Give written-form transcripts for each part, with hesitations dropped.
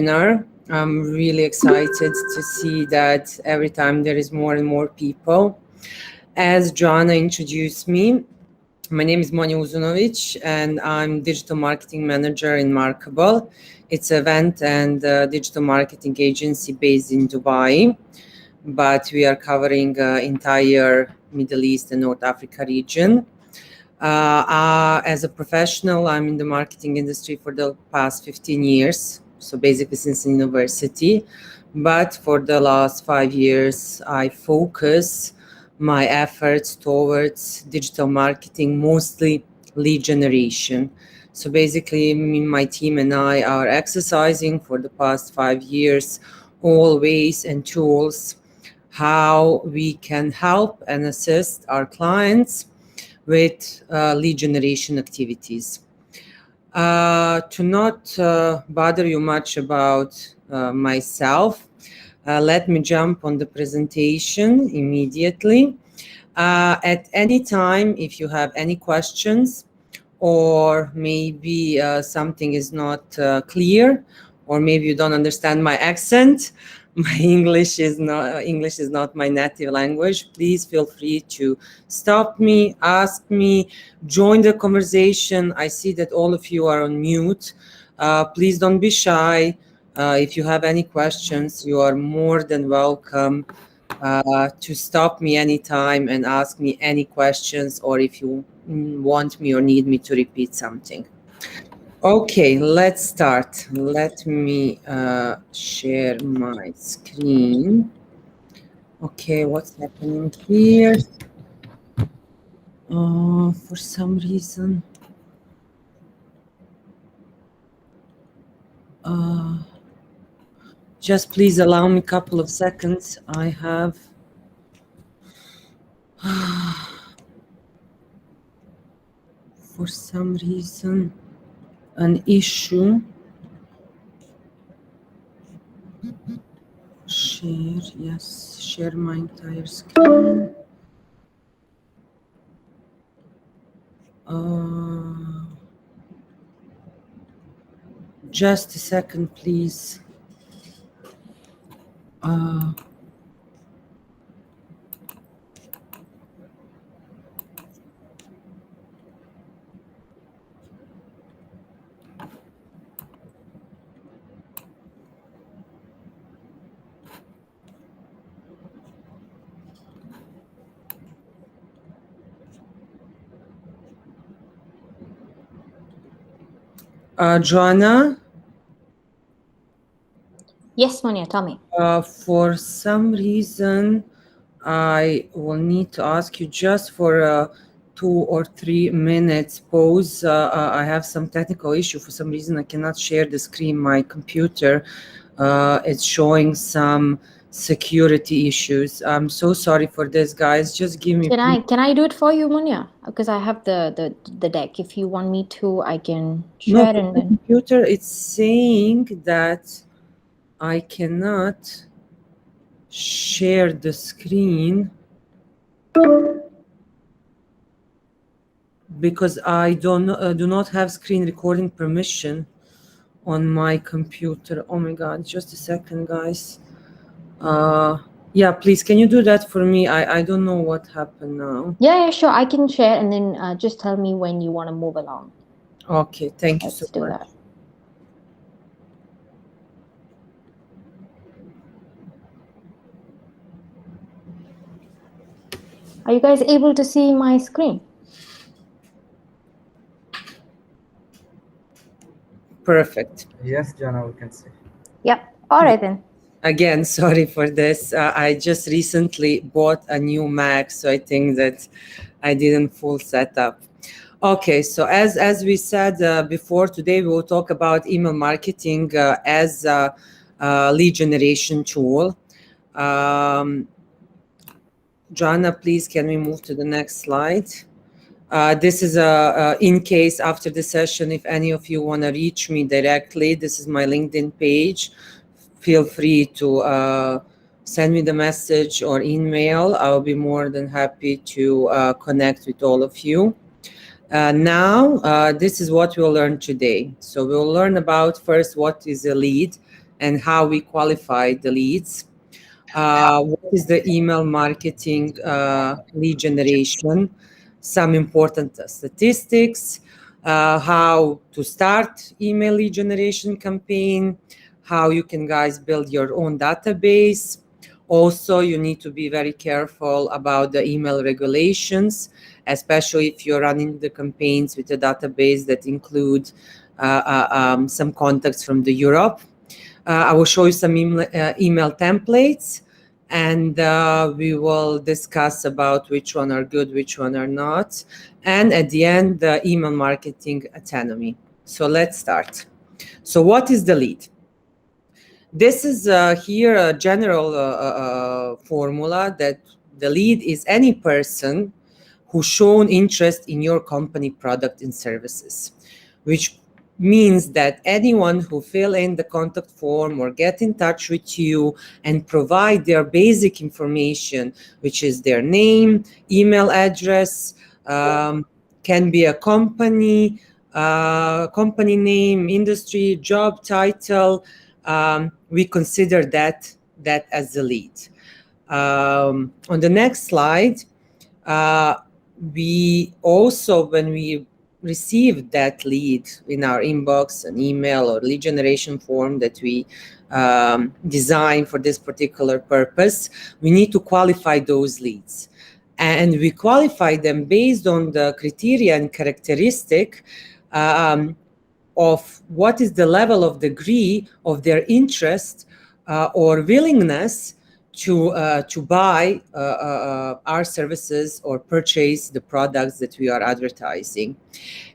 I'm really excited to see that every time there is more and more people. As Joanna introduced me, my name is Monia Uzunovic, and I'm digital marketing manager in Markable. It's an event and digital marketing agency based in Dubai, but we are covering entire Middle East and North Africa region. As a professional, I'm in the marketing industry for the past 15 years, so basically since university. But for the last 5 years, I focus my efforts towards digital marketing, mostly lead generation. So basically, my team and I are exercising for the past 5 years all ways and tools how we can help and assist our clients with lead generation activities. To not bother you much about myself, let me jump on the presentation immediately. At any time, if you have any questions, or maybe something is not clear, or maybe you don't understand my accent, my English is not my native language, please feel free to stop me, ask me, join the conversation. I see that all of you are on mute. Please don't be shy. If you have any questions, you are more than welcome to stop me anytime and ask me any questions, or if you want me or need me to repeat something. Okay, let's start. Let me share my screen. Okay, what's happening here? For some reason. Just please allow me a couple of seconds. I have for some reason an issue. Share, yes, share my entire screen. Just a second, please. Joanna? Yes, Monia, tell me. For some reason, I will need to ask you just for a 2 or 3 minutes pause. I have some technical issue. For some reason, I cannot share the screen. My computer, it's showing some security issues. I'm so sorry for this, guys. Just give me. Can I do it for you, Monia? Because I have the deck. If you want me to, I can No, share and the then. computer, it's saying that I cannot share the screen because I do not have screen recording permission on my computer. Oh my God, just a second, guys. Yeah, please, can you do that for me? I don't know what happened now. Yeah, sure. I can share and then just tell me when you want to move along. Okay, thank you so Let's do much. that. Are you guys able to see my screen? Perfect. Yes, Jana, we can see. Yep. All right then. Again, sorry for this. I just recently bought a new Mac, so I think that I didn't full setup. Okay, so as we said before, today we will talk about email marketing as a lead generation tool. Joanna, please, can we move to the next slide? This is in case after the session, if any of you want to reach me directly, this is my LinkedIn page. Feel free to send me the message or email. I'll be more than happy to connect with all of you. Now, this is what we'll learn today. So we'll learn about first what is a lead, and how we qualify the leads. What is the email marketing lead generation? Some important statistics, how to start email lead generation campaign, how you can guys build your own database. Also, you need to be very careful about the email regulations, especially if you're running the campaigns with a database that include some contacts from the Europe. I will show you some email templates, and we will discuss about which one are good, which one are not. And at the end, the email marketing autonomy. So let's start. So what is the lead? This is here a general formula that the lead is any person who shown interest in your company product and services, which means that anyone who fill in the contact form or get in touch with you and provide their basic information, which is their name, email address, can be a company, company name, industry, job title, we consider that as the lead. On the next slide, we also, when we receive that lead in our inbox, an email or lead generation form that we design for this particular purpose, we need to qualify those leads. And we qualify them based on the criteria and characteristic of what is the level of degree of their interest or willingness to buy our services or purchase the products that we are advertising.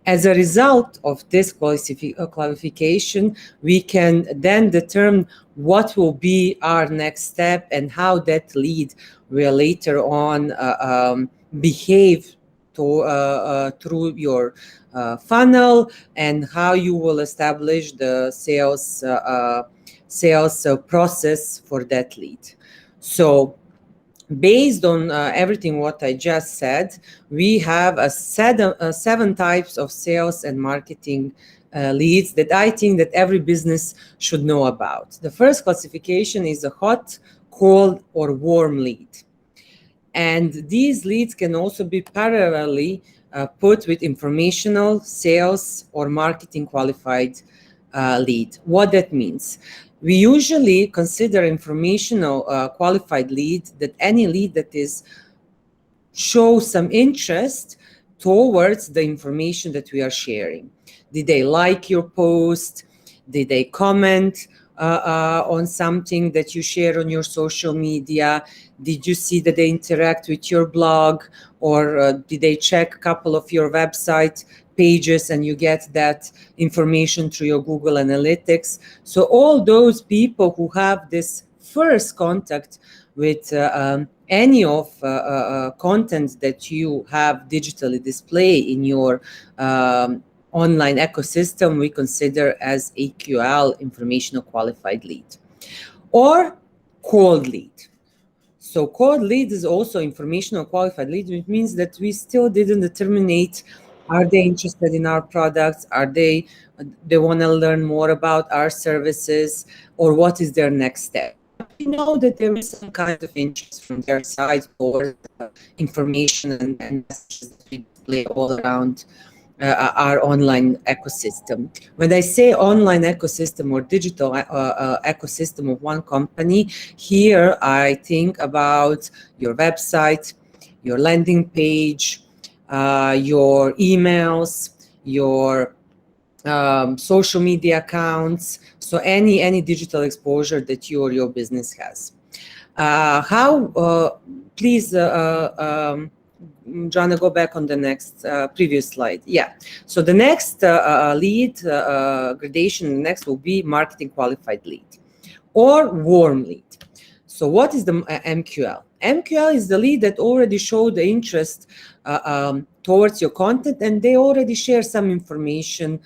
As a result of this qualification, we can then determine what will be our next step and how that lead will later on behave through your funnel, and how you will establish the sales process for that lead. So based on everything what I just said, we have seven types of sales and marketing leads that I think that every business should know about. The first classification is a hot, cold, or warm lead. And these leads can also be parallelly put with informational, sales, or marketing qualified lead. What that means? We usually consider informational qualified lead that any lead that is shows some interest towards the information that we are sharing. Did they like your post? Did they comment on something that you share on your social media? Did you see that they interact with your blog? Or did they check a couple of your website pages and you get that information through your Google Analytics? So all those people who have this first contact with any of content that you have digitally display in your online ecosystem, we consider as AQL, informational qualified lead, or cold lead. So cold lead is also informational qualified lead, which means that we still didn't determine, are they interested in our products? Are they want to learn more about our services, or what is their next step? But we know that there is some kind of interest from their side towards information and messages that we display all around our online ecosystem. When I say online ecosystem or digital ecosystem of one company, here I think about your website, your landing page, your emails, your social media accounts, so any digital exposure that you or your business has. Please, Jana, go back on the next previous slide. Yeah. So the next lead gradation next will be marketing qualified lead or warm lead. So what is the MQL? MQL is the lead that already showed the interest towards your content, and they already share some information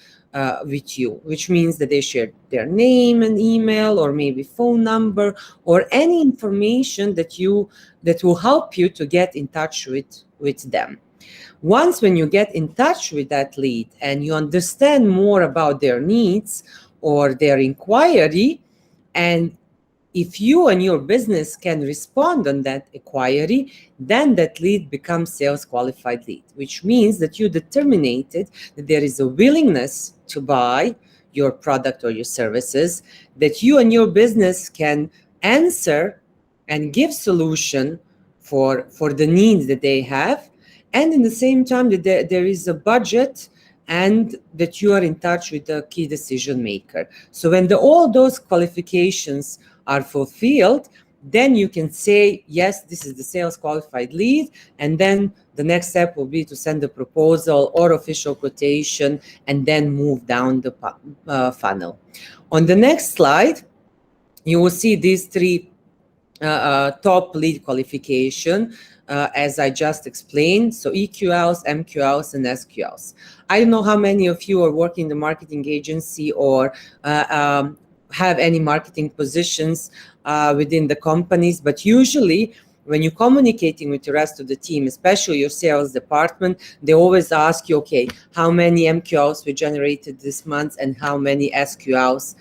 with you, which means that they shared their name and email, or maybe phone number, or any information that will help you to get in touch with them. Once when you get in touch with that lead and you understand more about their needs or their inquiry, And if you and your business can respond on that inquiry, then that lead becomes sales qualified lead, which means that you determined that there is a willingness to buy your product or your services, that you and your business can answer and give solution for the needs that they have, and in the same time that there is a budget and that you are in touch with the key decision maker. So when all those qualifications are fulfilled, then you can say, yes, this is the sales qualified lead, and then the next step will be to send a proposal or official quotation and then move down the funnel. On the next slide, you will see these three top lead qualification, as I just explained. So EQLs, MQLs, and SQLs. I don't know how many of you are working in the marketing agency or have any marketing positions within the companies, but usually when you're communicating with the rest of the team, especially your sales department, they always ask you, okay, how many MQLs we generated this month and how many SQLs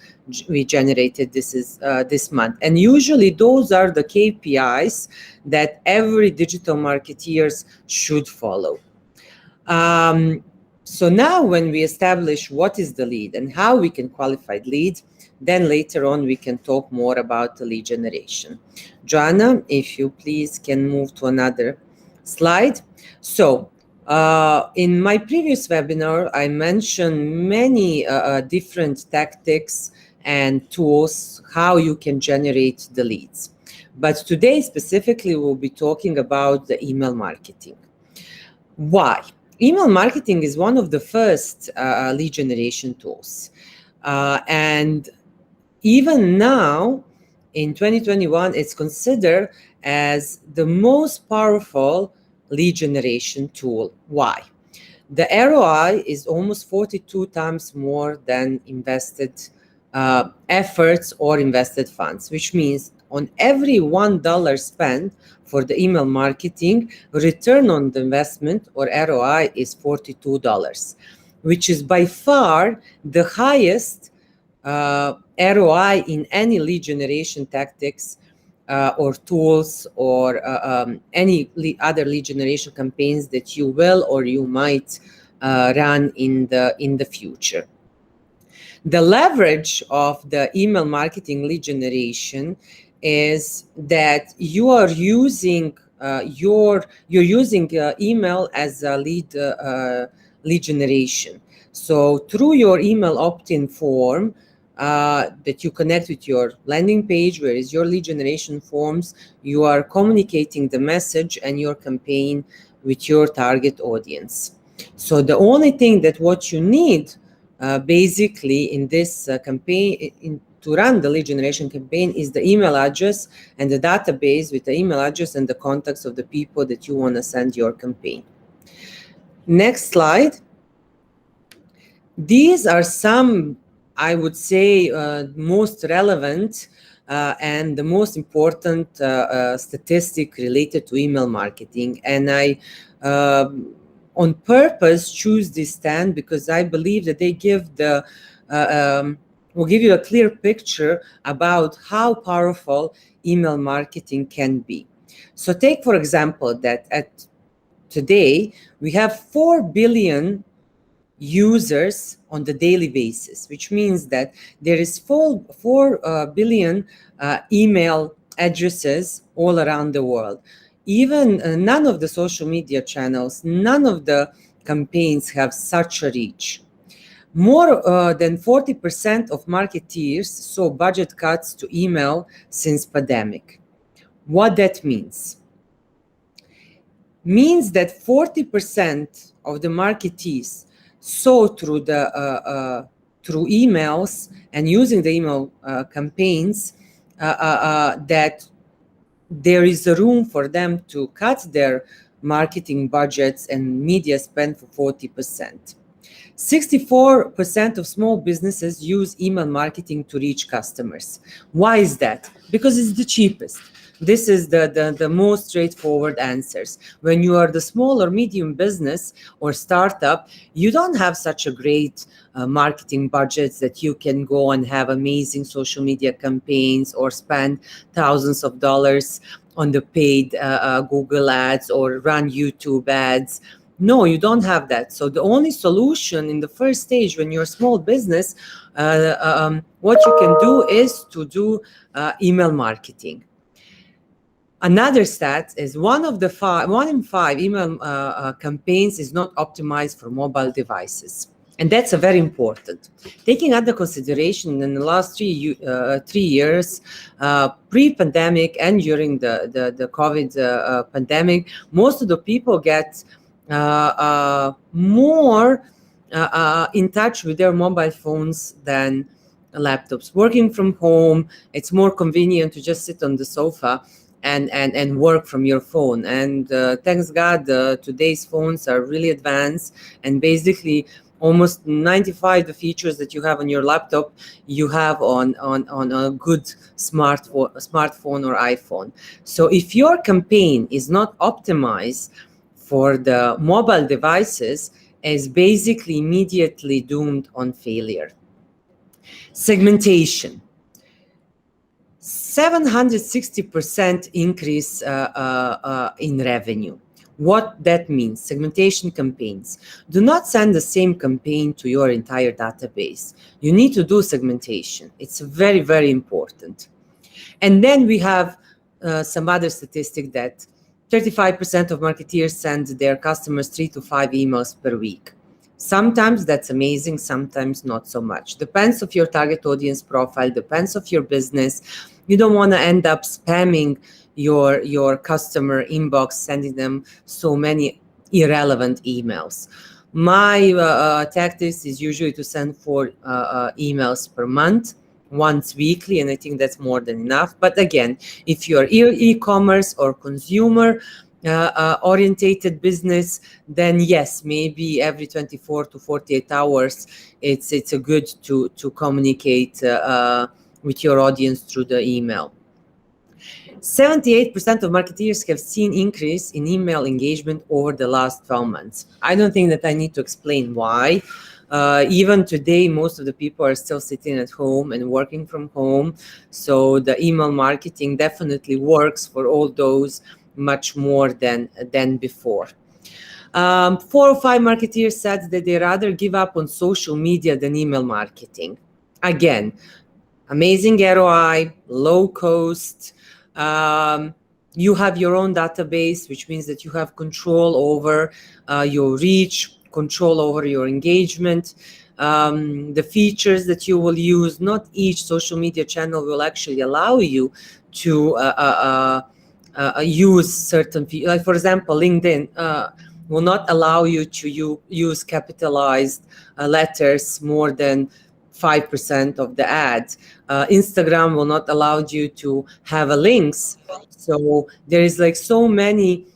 we generated this month. And usually those are the KPIs that every digital marketeers should follow. So now when we establish what is the lead and how we can qualify leads, then later on we can talk more about the lead generation. Joanna, if you please can move to another slide. So in my previous webinar, I mentioned many different tactics and tools how you can generate the leads. But today specifically we'll be talking about the email marketing. Why? Email marketing is one of the first lead generation tools. And even now, in 2021, it's considered as the most powerful lead generation tool. Why? The ROI is almost 42 times more than invested efforts or invested funds, which means on every $1 spent for the email marketing, return on the investment or ROI is $42, which is by far the highest ROI in any lead generation tactics or tools or any other lead generation campaigns that you will or you might run in the future. The leverage of the email marketing lead generation is that you are using email as a lead generation. So through your email opt-in form that you connect with your landing page, where is your lead generation forms, you are communicating the message and your campaign with your target audience. So the only thing that what you need basically in this campaign to run the lead generation campaign is the email address and the database with the email address and the contacts of the people that you want to send your campaign. Next slide. These are some, I would say, most relevant and the most important statistic related to email marketing. And I on purpose choose this stand because I believe that they give will give you a clear picture about how powerful email marketing can be. So take, for example, that at today we have 4 billion users on the daily basis, which means that there is 4 billion email addresses all around the world. Even none of the social media channels, none of the campaigns have such a reach. More than 40% of marketeers saw budget cuts to email since pandemic. What that means? Means that 40% of the marketees saw through through emails and using the email campaigns that there is a room for them to cut their marketing budgets and media spend for 40%. 64% of small businesses use email marketing to reach customers. Why is that? Because it's the cheapest. This is the most straightforward answers. When you are the small or medium business or startup, you don't have such a great marketing budgets that you can go and have amazing social media campaigns or spend thousands of dollars on the paid Google ads or run YouTube ads. No, you don't have that. So the only solution in the first stage when you're a small business, what you can do is to do email marketing. Another stat is one in five email campaigns is not optimized for mobile devices. And that's a very important. Taking under consideration in the last 3 years, pre-pandemic and during the COVID pandemic, most of the people get more in touch with their mobile phones than laptops. Working from home, it's more convenient to just sit on the sofa and work from your phone. And thanks God, today's phones are really advanced, and basically almost 95 the features that you have on your laptop, you have on a good smartphone or iPhone. So if your campaign is not optimized for the mobile devices, is basically immediately doomed on failure. Segmentation. 760% increase in revenue. What that means, segmentation campaigns. Do not send the same campaign to your entire database. You need to do segmentation. It's very, very important. And then we have some other statistic that 35% of marketeers send their customers 3 to 5 emails per week. Sometimes that's amazing, sometimes not so much. Depends of your target audience profile, depends of your business. You don't want to end up spamming your customer inbox, sending them so many irrelevant emails. My tactics is usually to send 4 emails per month, once weekly, and I think that's more than enough. But again, if you're e-commerce or consumer orientated business, then yes, maybe every 24 to 48 hours, it's a good to communicate with your audience through the email. 78% of marketeers have seen increase in email engagement over the last 12 months. I don't think that I need to explain why. Even today, most of the people are still sitting at home and working from home. So the email marketing definitely works for all those much more than before. 4 or 5 marketeers said that they rather give up on social media than email marketing. Again, amazing ROI, low cost. You have your own database, which means that you have control over your reach, control over your engagement, the features that you will use. Not each social media channel will actually allow you to use certain features. Like for example, LinkedIn will not allow you to use capitalized letters more than 5% of the ads. Instagram will not allow you to have a links. So there is like so many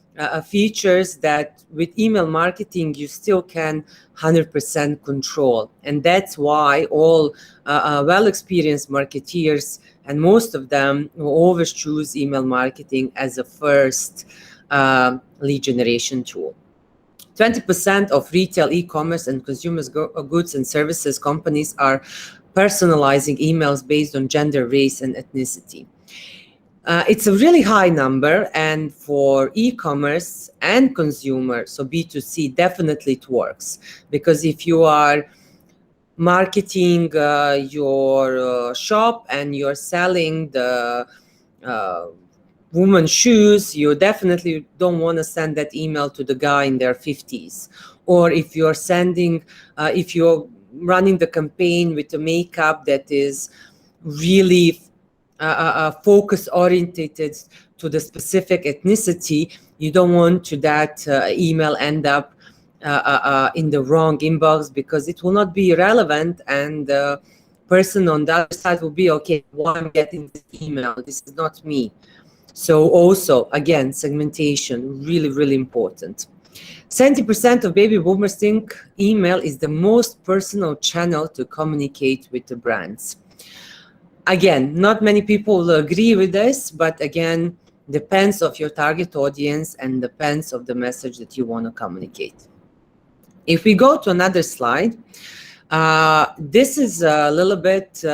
features that with email marketing you still can 100% control. And that's why all well-experienced marketeers, and most of them, will always choose email marketing as a first lead generation tool. 20% of retail, e-commerce, and consumer goods and services companies are personalizing emails based on gender, race, and ethnicity. It's a really high number, and for e-commerce and consumer, so B2C, definitely it works. Because if you are marketing your shop and you're selling the women's shoes, you definitely don't want to send that email to the guy in their 50s. Or if you're sending, if you're running the campaign with a makeup that is really focus oriented to the specific ethnicity, you don't want to that email end up in the wrong inbox, because it will not be relevant, and the person on the other side will be, okay, why I'm getting this email? This is not me. So also, again, segmentation, really, really important. 70% of baby boomers think email is the most personal channel to communicate with the brands. Again, not many people will agree with this, but again, depends of your target audience and depends of the message that you want to communicate. If we go to another slide, this is a little bit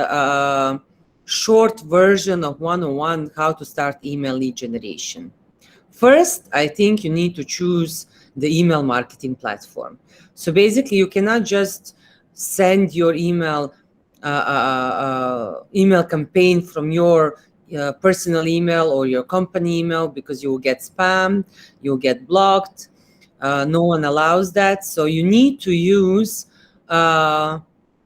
short version of 101 how to start email lead generation. First, I think you need to choose the email marketing platform. So basically, you cannot just send your email email campaign from your personal email or your company email, because you will get spam, you'll get blocked. No one allows that. So you need to use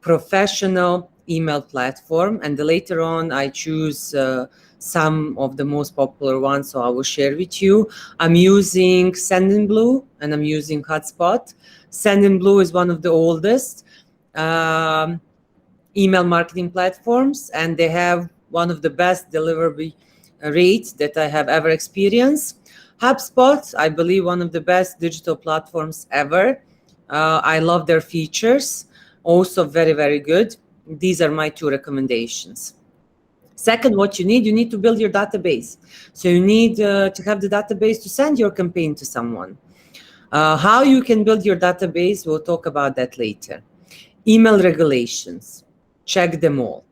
professional email platform, and later on I choose some of the most popular ones, so I will share with you. I'm using Sendinblue and I'm using Hotspot. Sendinblue is one of the oldest email marketing platforms, and they have one of the best delivery rates that I have ever experienced. HubSpot, I believe, one of the best digital platforms ever. I love their features, also very, very good. These are my two recommendations. Second, what you need to build your database. So you need to have the database to send your campaign to someone. How you can build your database, we'll talk about that later. Email regulations, check them all.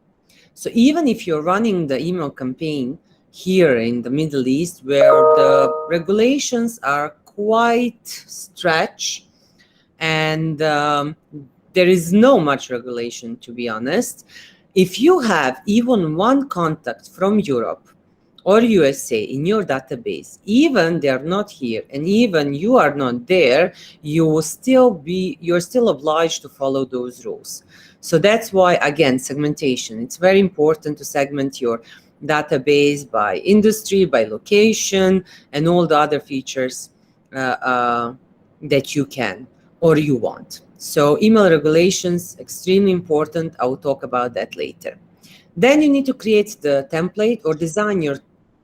So even if you're running the email campaign here in the Middle East, where the regulations are quite stretched, and there is no much regulation, to be honest. If you have even one contact from Europe or USA in your database, even they're not here and even you are not there, you're still obliged to follow those rules. So that's why, again, segmentation. It's very important to segment your database by industry, by location, and all the other features that you can or you want. So email regulations, extremely important. I will talk about that later. Then you need to create the template or design your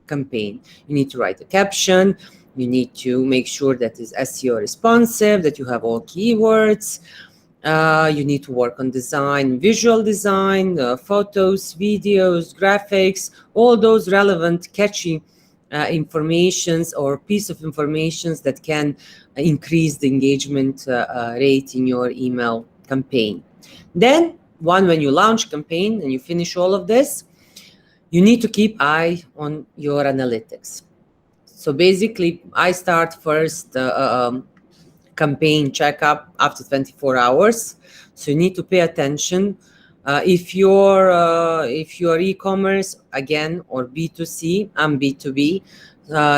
campaign. You need to write a caption. You need to make sure that it's SEO responsive, that you have all keywords. You need to work on design, visual design, photos, videos, graphics, all those relevant, catchy informations or piece of informations that can increase the engagement rate in your email campaign. Then, when you launch campaign and you finish all of this, you need to keep eye on your analytics. So basically, I start first campaign checkup after 24 hours. So you need to pay attention. If you're e-commerce again or B2C, I'm B2B,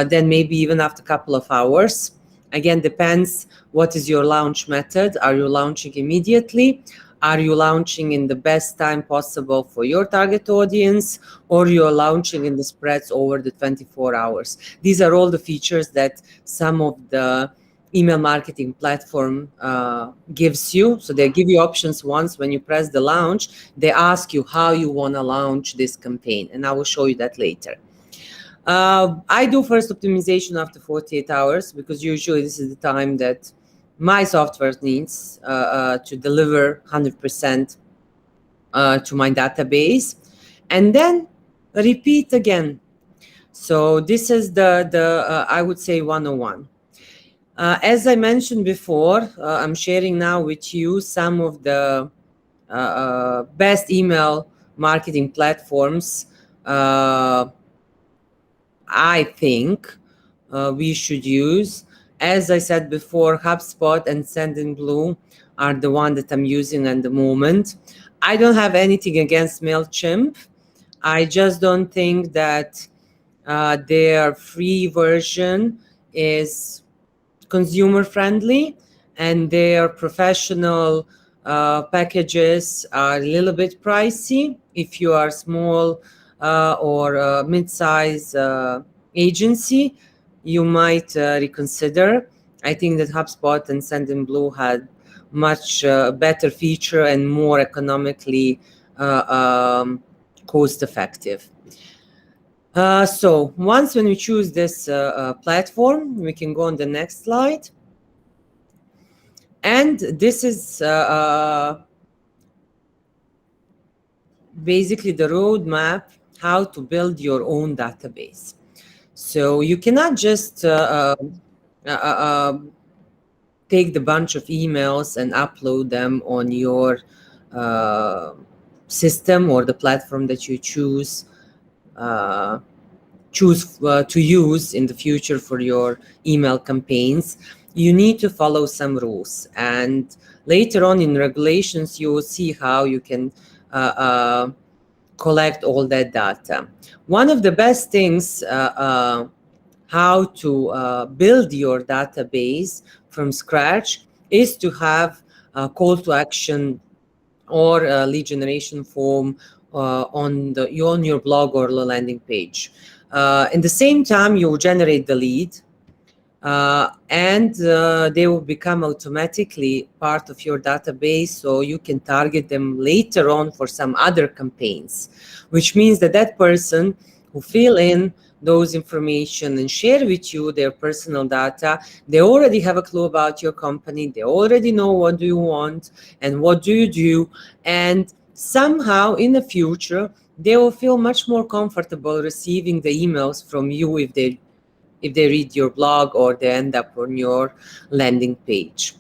then maybe even after a couple of hours. Again, depends what is your launch method. Are you launching immediately? Are you launching in the best time possible for your target audience, or you're launching in the spreads over the 24 hours? These are all the features that some of the email marketing platform gives you. So they give you options. Once when you press the launch, they ask you how you want to launch this campaign, and I will show you that later. I do first optimization after 48 hours because usually this is the time that my software needs to deliver 100% to my database, and then repeat again. So this is the I would say 101. As I mentioned before, I'm sharing now with you some of the best email marketing platforms I think we should use. As I said before, HubSpot and Sendinblue are the one that I'm using at the moment. I don't have anything against MailChimp. I just don't think that their free version is consumer friendly, and their professional packages are a little bit pricey. If you are small or mid-size agency, you might reconsider. I think that HubSpot and Sendinblue had much better feature and more economically cost effective. So once when we choose this platform, we can go on the next slide. And this is basically the roadmap how to build your own database. So you cannot just take the bunch of emails and upload them on your uh, system or the platform that you choose to use in the future for your email campaigns. You need to follow some rules, and later on in regulations you will see how you can collect all that data. One of the best things how to build your database from scratch is to have a call to action or a lead generation form on your blog or the landing page. In the same time, you generate the lead, and they will become automatically part of your database, so you can target them later on for some other campaigns, which means that that person who fill in those information and share with you their personal data, they already have a clue about your company, they already know what do you want and what do you do, and somehow in the future they will feel much more comfortable receiving the emails from you if they read your blog or they end up on your landing page.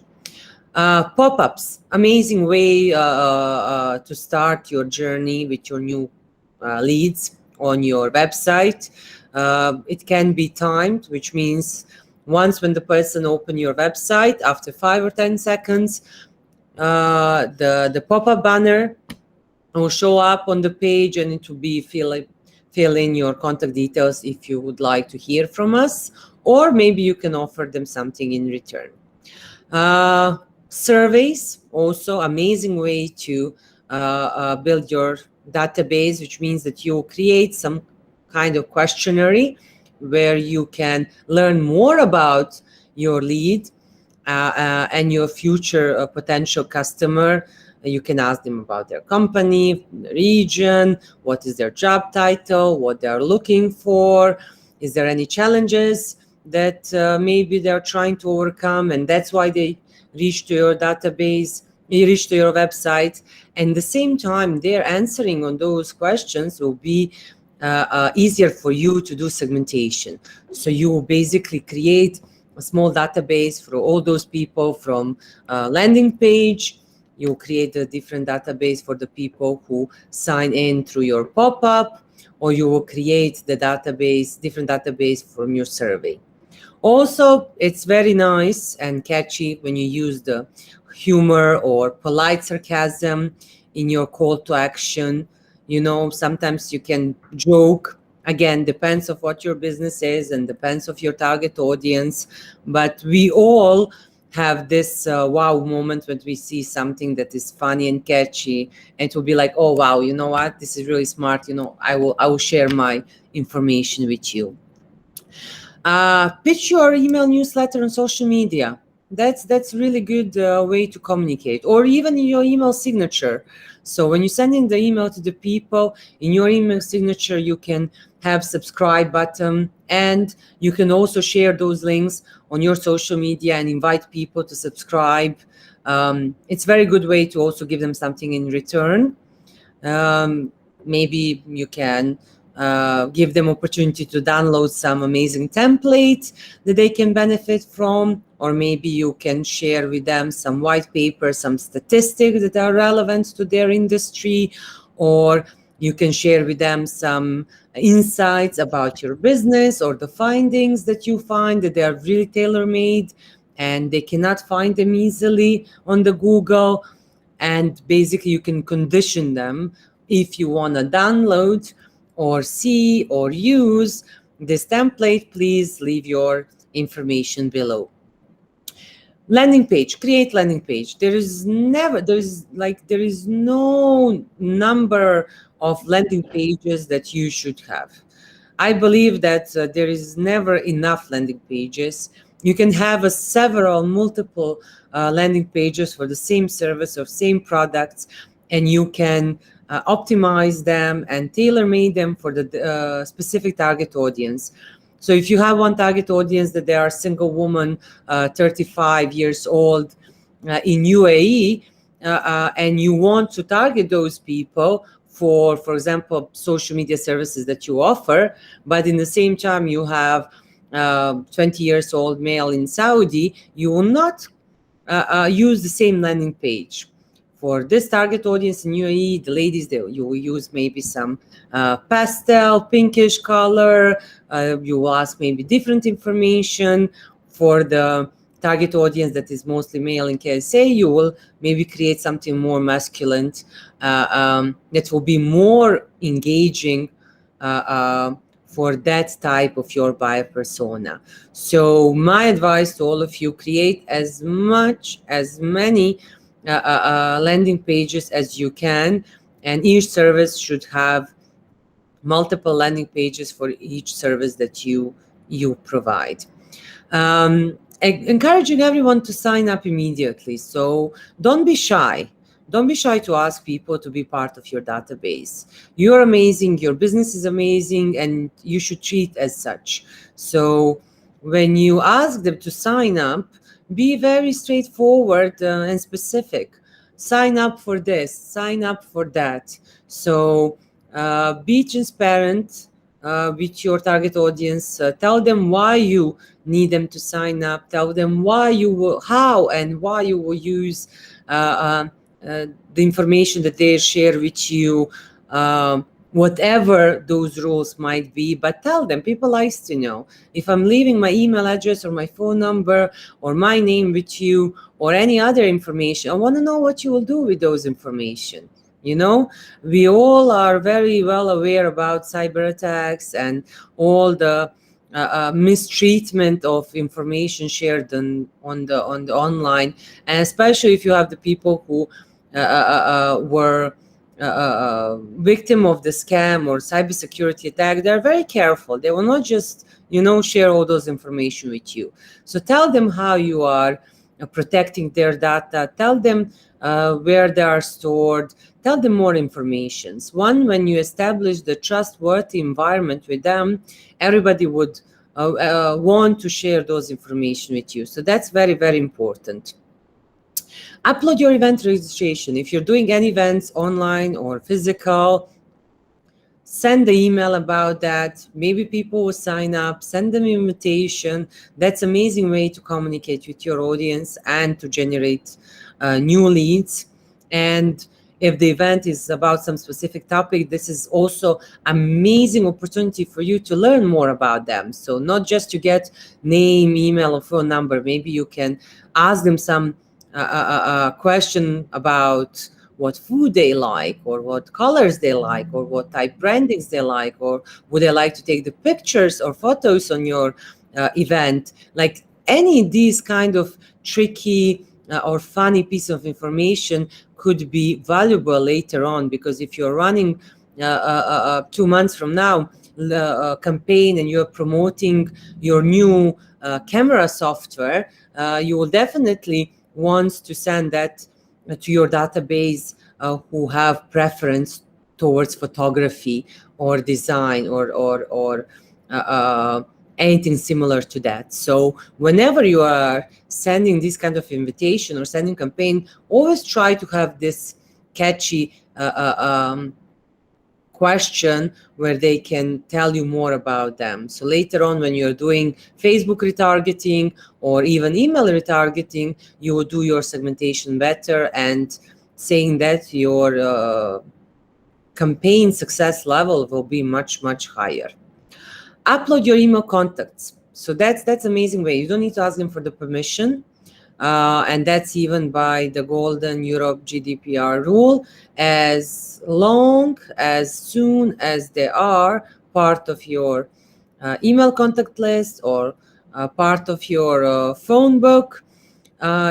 Pop-ups, amazing way to start your journey with your new leads on your website. It can be timed, which means once when the person open your website, after 5 or 10 seconds, the pop-up banner will show up on the page, and it will be fill in your contact details if you would like to hear from us, or maybe you can offer them something in return. Surveys, also amazing way to build your database, which means that you create some kind of questionnaire where you can learn more about your lead and your future potential customer. You can ask them about their company, the region, what is their job title, what they are looking for, is there any challenges that maybe they're trying to overcome, and that's why they reach to your database, you reach to your website. And at the same time, they're answering on those questions will be easier for you to do segmentation. So you will basically create a small database for all those people from landing page. You create a different database for the people who sign in through your pop-up, or you will create the database, different database from your survey. Also, it's very nice and catchy when you use the humor or polite sarcasm in your call to action. You know, sometimes you can joke. Again, depends of what your business is and depends of your target audience. But we all have this wow moment when we see something that is funny and catchy, and it will be like, oh wow, you know what, this is really smart. You know, I will share my information with you. Pitch your email newsletter on social media. That's really good way to communicate, or even in your email signature. So when you send in the email to the people, in your email signature you can have subscribe button, and you can also share those links on your social media and invite people to subscribe. It's a very good way to also give them something in return. Maybe you can give them opportunity to download some amazing templates that they can benefit from, or maybe you can share with them some white paper, some statistics that are relevant to their industry, or you can share with them some insights about your business or the findings that you find that they are really tailor-made and they cannot find them easily on the Google. And basically you can condition them, if you want to download or see or use this template, please leave your information below. Landing page, create landing page. There is no number of landing pages that you should have. I believe that there is never enough landing pages. You can have multiple landing pages for the same service or same products, and you can optimize them and tailor-made them for the specific target audience. So if you have one target audience that they are a single woman, 35 years old, in UAE, and you want to target those people for example, social media services that you offer, but in the same time you have 20 years old male in Saudi, you will not use the same landing page. For this target audience in UAE, the ladies, you will use maybe some pastel, pinkish color. You will ask maybe different information. For the target audience that is mostly male in KSA, you will maybe create something more masculine that will be more engaging for that type of your buyer persona. So my advice to all of you, create as many landing pages as you can, and each service should have multiple landing pages for each service that you provide. Encouraging everyone to sign up immediately. So don't be shy. Don't be shy to ask people to be part of your database. You're amazing, your business is amazing, and you should treat as such. So when you ask them to sign up, be very straightforward and specific. Sign up for this, sign up for that. So be transparent with your target audience. Tell them why you need them to sign up. Tell them why you will, how and why you will use the information that they share with you, whatever those rules might be. But tell them, people like to know. If I'm leaving my email address or my phone number or my name with you or any other information, I want to know what you will do with those information. We all are very well aware about cyber attacks and all the mistreatment of information shared on the online, and especially if you have the people who were victim of the scam or cybersecurity attack. They're very careful. They will not just share all those information with you. So tell them how you are protecting their data. Tell them where they are stored. Tell them more information. When you establish the trustworthy environment with them, everybody would want to share those information with you. So that's very, very important. Upload your event registration. If you're doing any events online or physical, send the email about that. Maybe people will sign up. Send them an invitation. That's an amazing way to communicate with your audience and to generate new leads. And if the event is about some specific topic, this is also amazing opportunity for you to learn more about them. So not just to get name, email, or phone number. Maybe you can ask them some question about what food they like, or what colors they like, or what type brandings they like, or would they like to take the pictures or photos on your event. Like any of these kind of tricky or funny piece of information could be valuable later on, because if you're running 2 months from now the campaign and you're promoting your new camera software, you will definitely want to send that to your database who have preference towards photography or design or anything similar to that. So whenever you are sending this kind of invitation or sending campaign, always try to have this catchy question where they can tell you more about them. So later on, when you're doing Facebook retargeting or even email retargeting, you will do your segmentation better, and saying that your campaign success level will be much, much higher. Upload your email contacts. So that's amazing way. You don't need to ask them for the permission. And that's even by the Golden Europe GDPR rule, as soon as they are part of your email contact list or part of your phone book,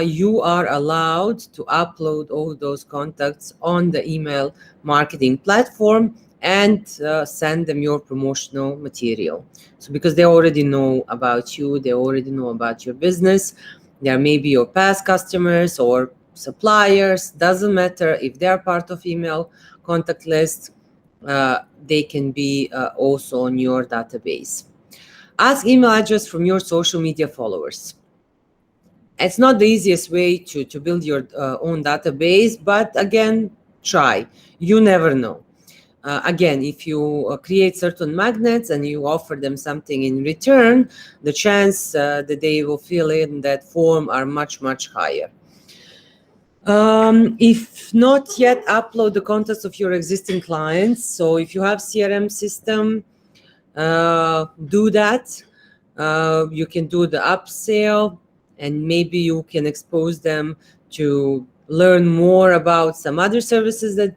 you are allowed to upload all those contacts on the email marketing platform and send them your promotional material. So because they already know about you, they already know about your business. There may be your past customers or suppliers, doesn't matter. If they are part of email contact list, they can be also on your database. Ask email address from your social media followers. It's not the easiest way to build your own database, but again, try. You never know. Again, if you create certain magnets and you offer them something in return, the chance that they will fill in that form are much, much higher. If not yet, upload the contacts of your existing clients. So if you have CRM system, do that. You can do the upsell, and maybe you can expose them to learn more about some other services that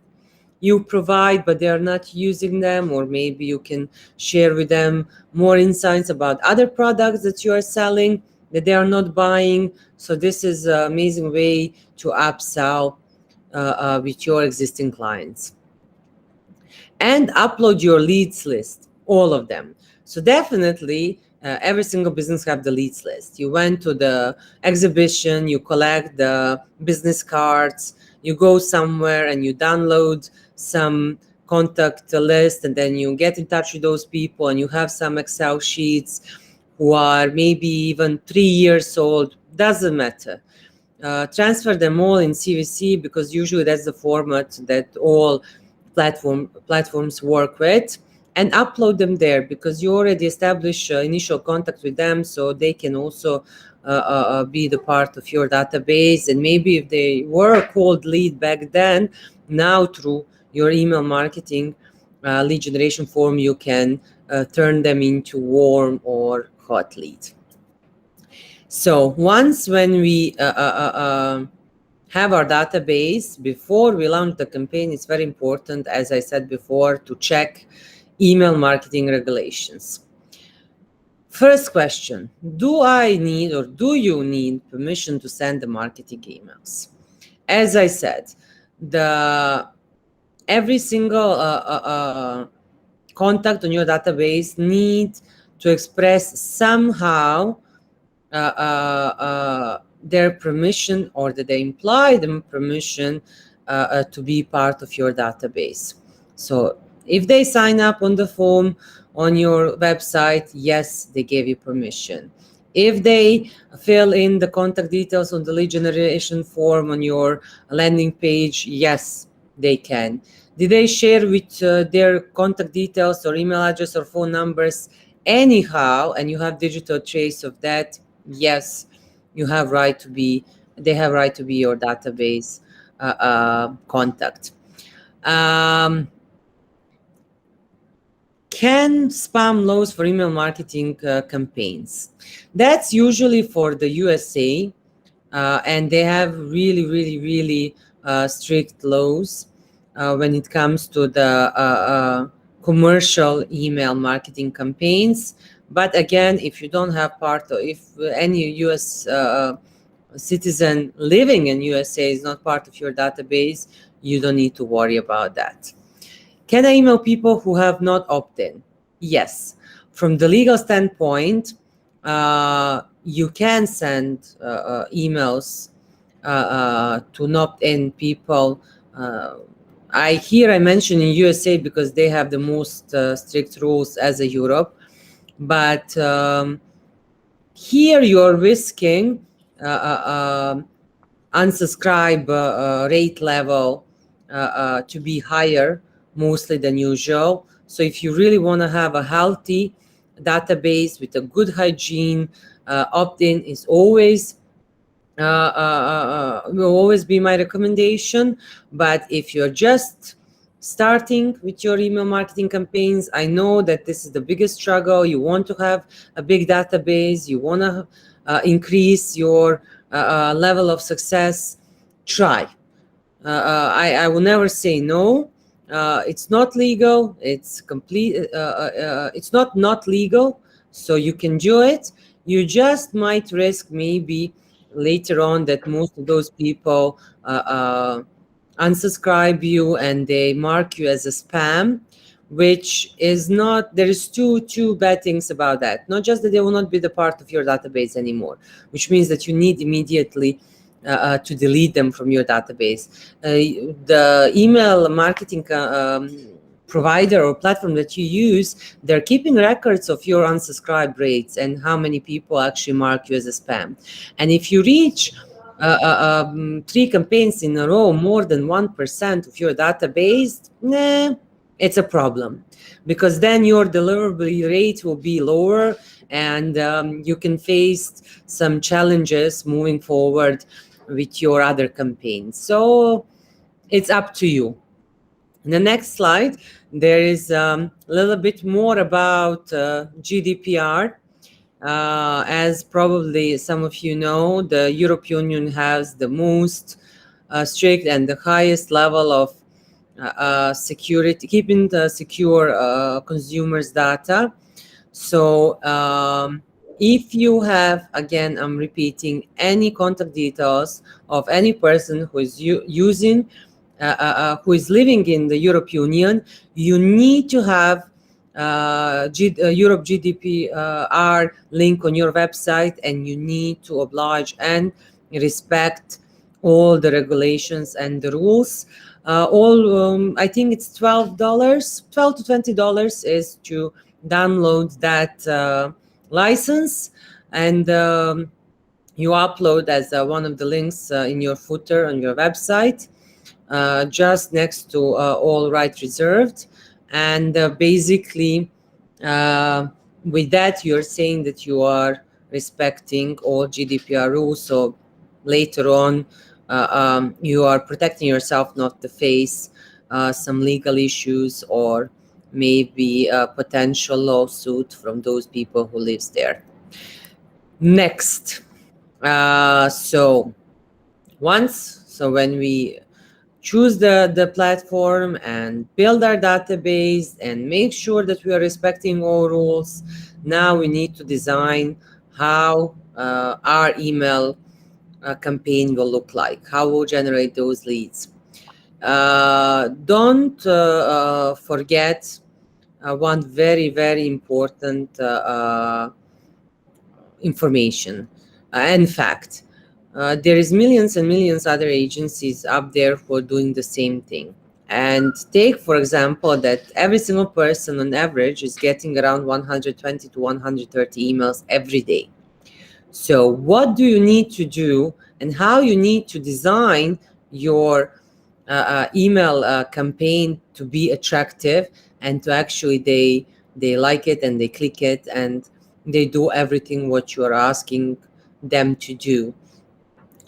you provide, but they are not using them, or maybe you can share with them more insights about other products that you are selling that they are not buying. So this is an amazing way to upsell with your existing clients. And upload your leads list, all of them. So definitely every single business have the leads list. You went to the exhibition, you collect the business cards, you go somewhere and you download some contact list, and then you get in touch with those people, and you have some Excel sheets who are maybe even 3 years old, doesn't matter. Transfer them all in CVC, because usually that's the format that all platforms work with, and upload them there, because you already establish initial contact with them, so they can also be the part of your database. And maybe if they were a cold lead back then, now through your email marketing lead generation form, you can turn them into warm or hot lead. So once when we have our database, before we launch the campaign, it's very important, as I said before, to check email marketing regulations. First question, do I need, or do you need permission to send the marketing emails? As I said, every single contact on your database needs to express somehow their permission, or that they imply them permission to be part of your database. So if they sign up on the form on your website, yes, they gave you permission. If they fill in the contact details on the lead generation form on your landing page, yes, they can. Did they share with their contact details or email address or phone numbers anyhow, and you have digital trace of that? Yes, you have right to be. They have right to be your database contact. Can spam laws for email marketing campaigns? That's usually for the USA, and they have really strict laws when it comes to the commercial email marketing campaigns. But again, if you don't have if any US citizen living in USA is not part of your database, you don't need to worry about that. Can I email people who have not opted in? Yes. From the legal standpoint, you can send emails to opt-in people. I mention in USA because they have the most strict rules as a Europe, but here you're risking unsubscribe rate level to be higher mostly than usual. So if you really want to have a healthy database with a good hygiene, opt-in is always will always be my recommendation. But if you're just starting with your email marketing campaigns, I know that this is the biggest struggle. You want to have a big database, you want to increase your level of success. Try. I will never say no. It's not legal. It's it's not legal, so you can do it. You just might risk maybe later on that most of those people unsubscribe you and they mark you as a spam, which is not. There is two bad things about that. Not just that they will not be the part of your database anymore, which means that you need immediately to delete them from your database. The email marketing provider or platform that you use, they're keeping records of your unsubscribe rates and how many people actually mark you as a spam. And if you reach 3 campaigns in a row, more than 1% of your database, it's a problem, because then your deliverability rate will be lower, and you can face some challenges moving forward with your other campaigns. So it's up to you. In the next slide, there is a little bit more about GDPR. As probably some of you know, the European Union has the most strict and the highest level of security, keeping the secure consumers' data. So if you have, again, I'm repeating, any contact details of any person who is using, who is living in the European Union, you need to have Europe GDPR link on your website, and you need to oblige and respect all the regulations and the rules. I think it's $12 to $20 is to download that license, and you upload as one of the links in your footer on your website, just next to all right reserved. And basically with that, you're saying that you are respecting all GDPR rules. So later on, you are protecting yourself not to face some legal issues or maybe a potential lawsuit from those people who lives there. Next, so when we choose the platform and build our database and make sure that we are respecting all rules, now we need to design how our email campaign will look like, how we'll generate those leads. Don't forget one very, very important information and fact. There is millions and millions other agencies up there who are doing the same thing. And take, for example, that every single person on average is getting around 120 to 130 emails every day. So what do you need to do, and how you need to design your email campaign to be attractive, and to actually they like it and they click it and they do everything what you are asking them to do.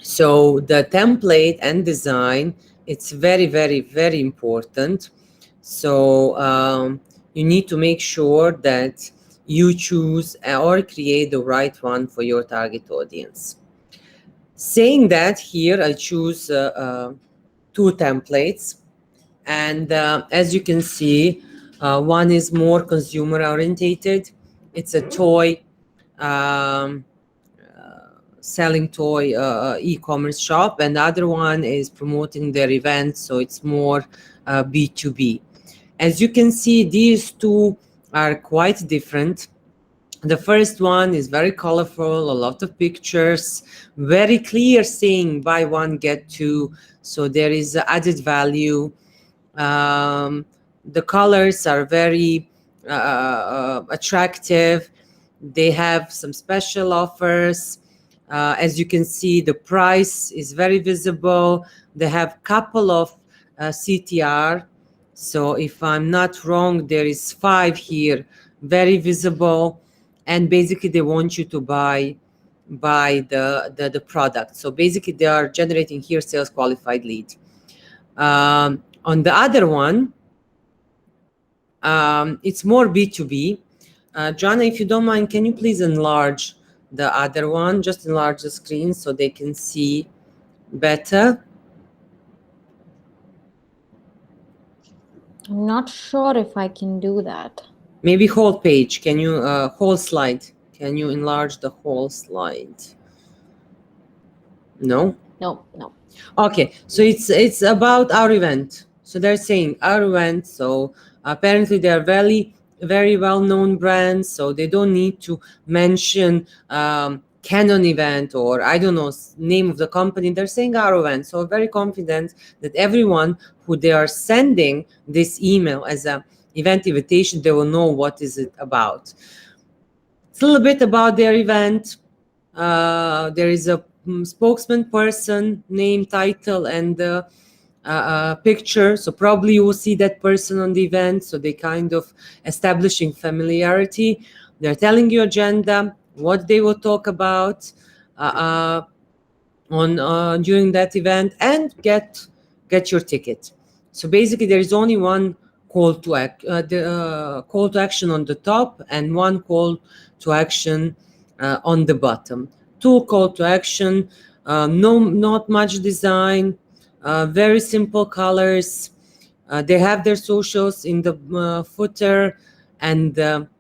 So the template and design, it's very, very, very important. So you need to make sure that you choose or create the right one for your target audience. Saying that, here I choose 2 templates, and as you can see, one is more consumer orientated. It's a toy selling toy e-commerce shop, and the other one is promoting their events, so it's more B2B. As you can see, these 2 are quite different. The first one is very colorful, a lot of pictures, very clear saying buy 1 get 2, so there is added value. The colors are very attractive. They have some special offers. As you can see, the price is very visible. They have a couple of CTR. So if I'm not wrong, there is 5 here, very visible. And basically they want you to buy the product. So basically they are generating here sales qualified lead. On the other one, it's more B2B. Joanna, if you don't mind, can you please enlarge the other one? Just enlarge the screen so they can see better. I'm not sure if I can do that. Maybe whole page. Can you, whole slide? Can you enlarge the whole slide? No? No. Okay, so it's about our event. So they're saying our event. So apparently they're very, very well-known brands. So they don't need to mention Canon event, or I don't know, name of the company, they're saying our event. So very confident that everyone who they are sending this email as a event invitation, they will know what is it about. It's a little bit about their event. There is a spokesman person, name, title, and picture. So probably you will see that person on the event. So they kind of establishing familiarity. They're telling you agenda, what they will talk about on during that event, and get your ticket. So basically, there is only one call to call to action on the top, and one call to action on the bottom. Two call to action, not much design, very simple colors. They have their socials in the footer, and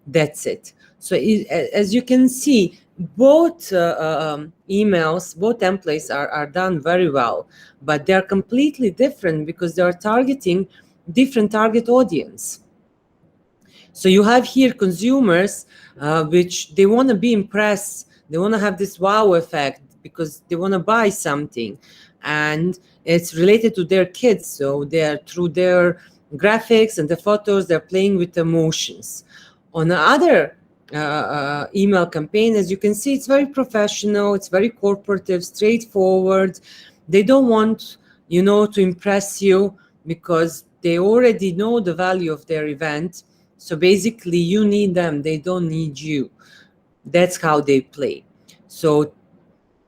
that's it. So as you can see, both emails, both templates are done very well, but they're completely different because they are targeting different target audience. So you have here consumers, which they want to be impressed. They want to have this wow effect because they want to buy something, and it's related to their kids. So they're through their graphics and the photos, they're playing with emotions. On the other email campaign, as you can see, it's very professional, it's very corporative, straightforward. They don't want, to impress you because they already know the value of their event. So basically, you need them, they don't need you. That's how they play. So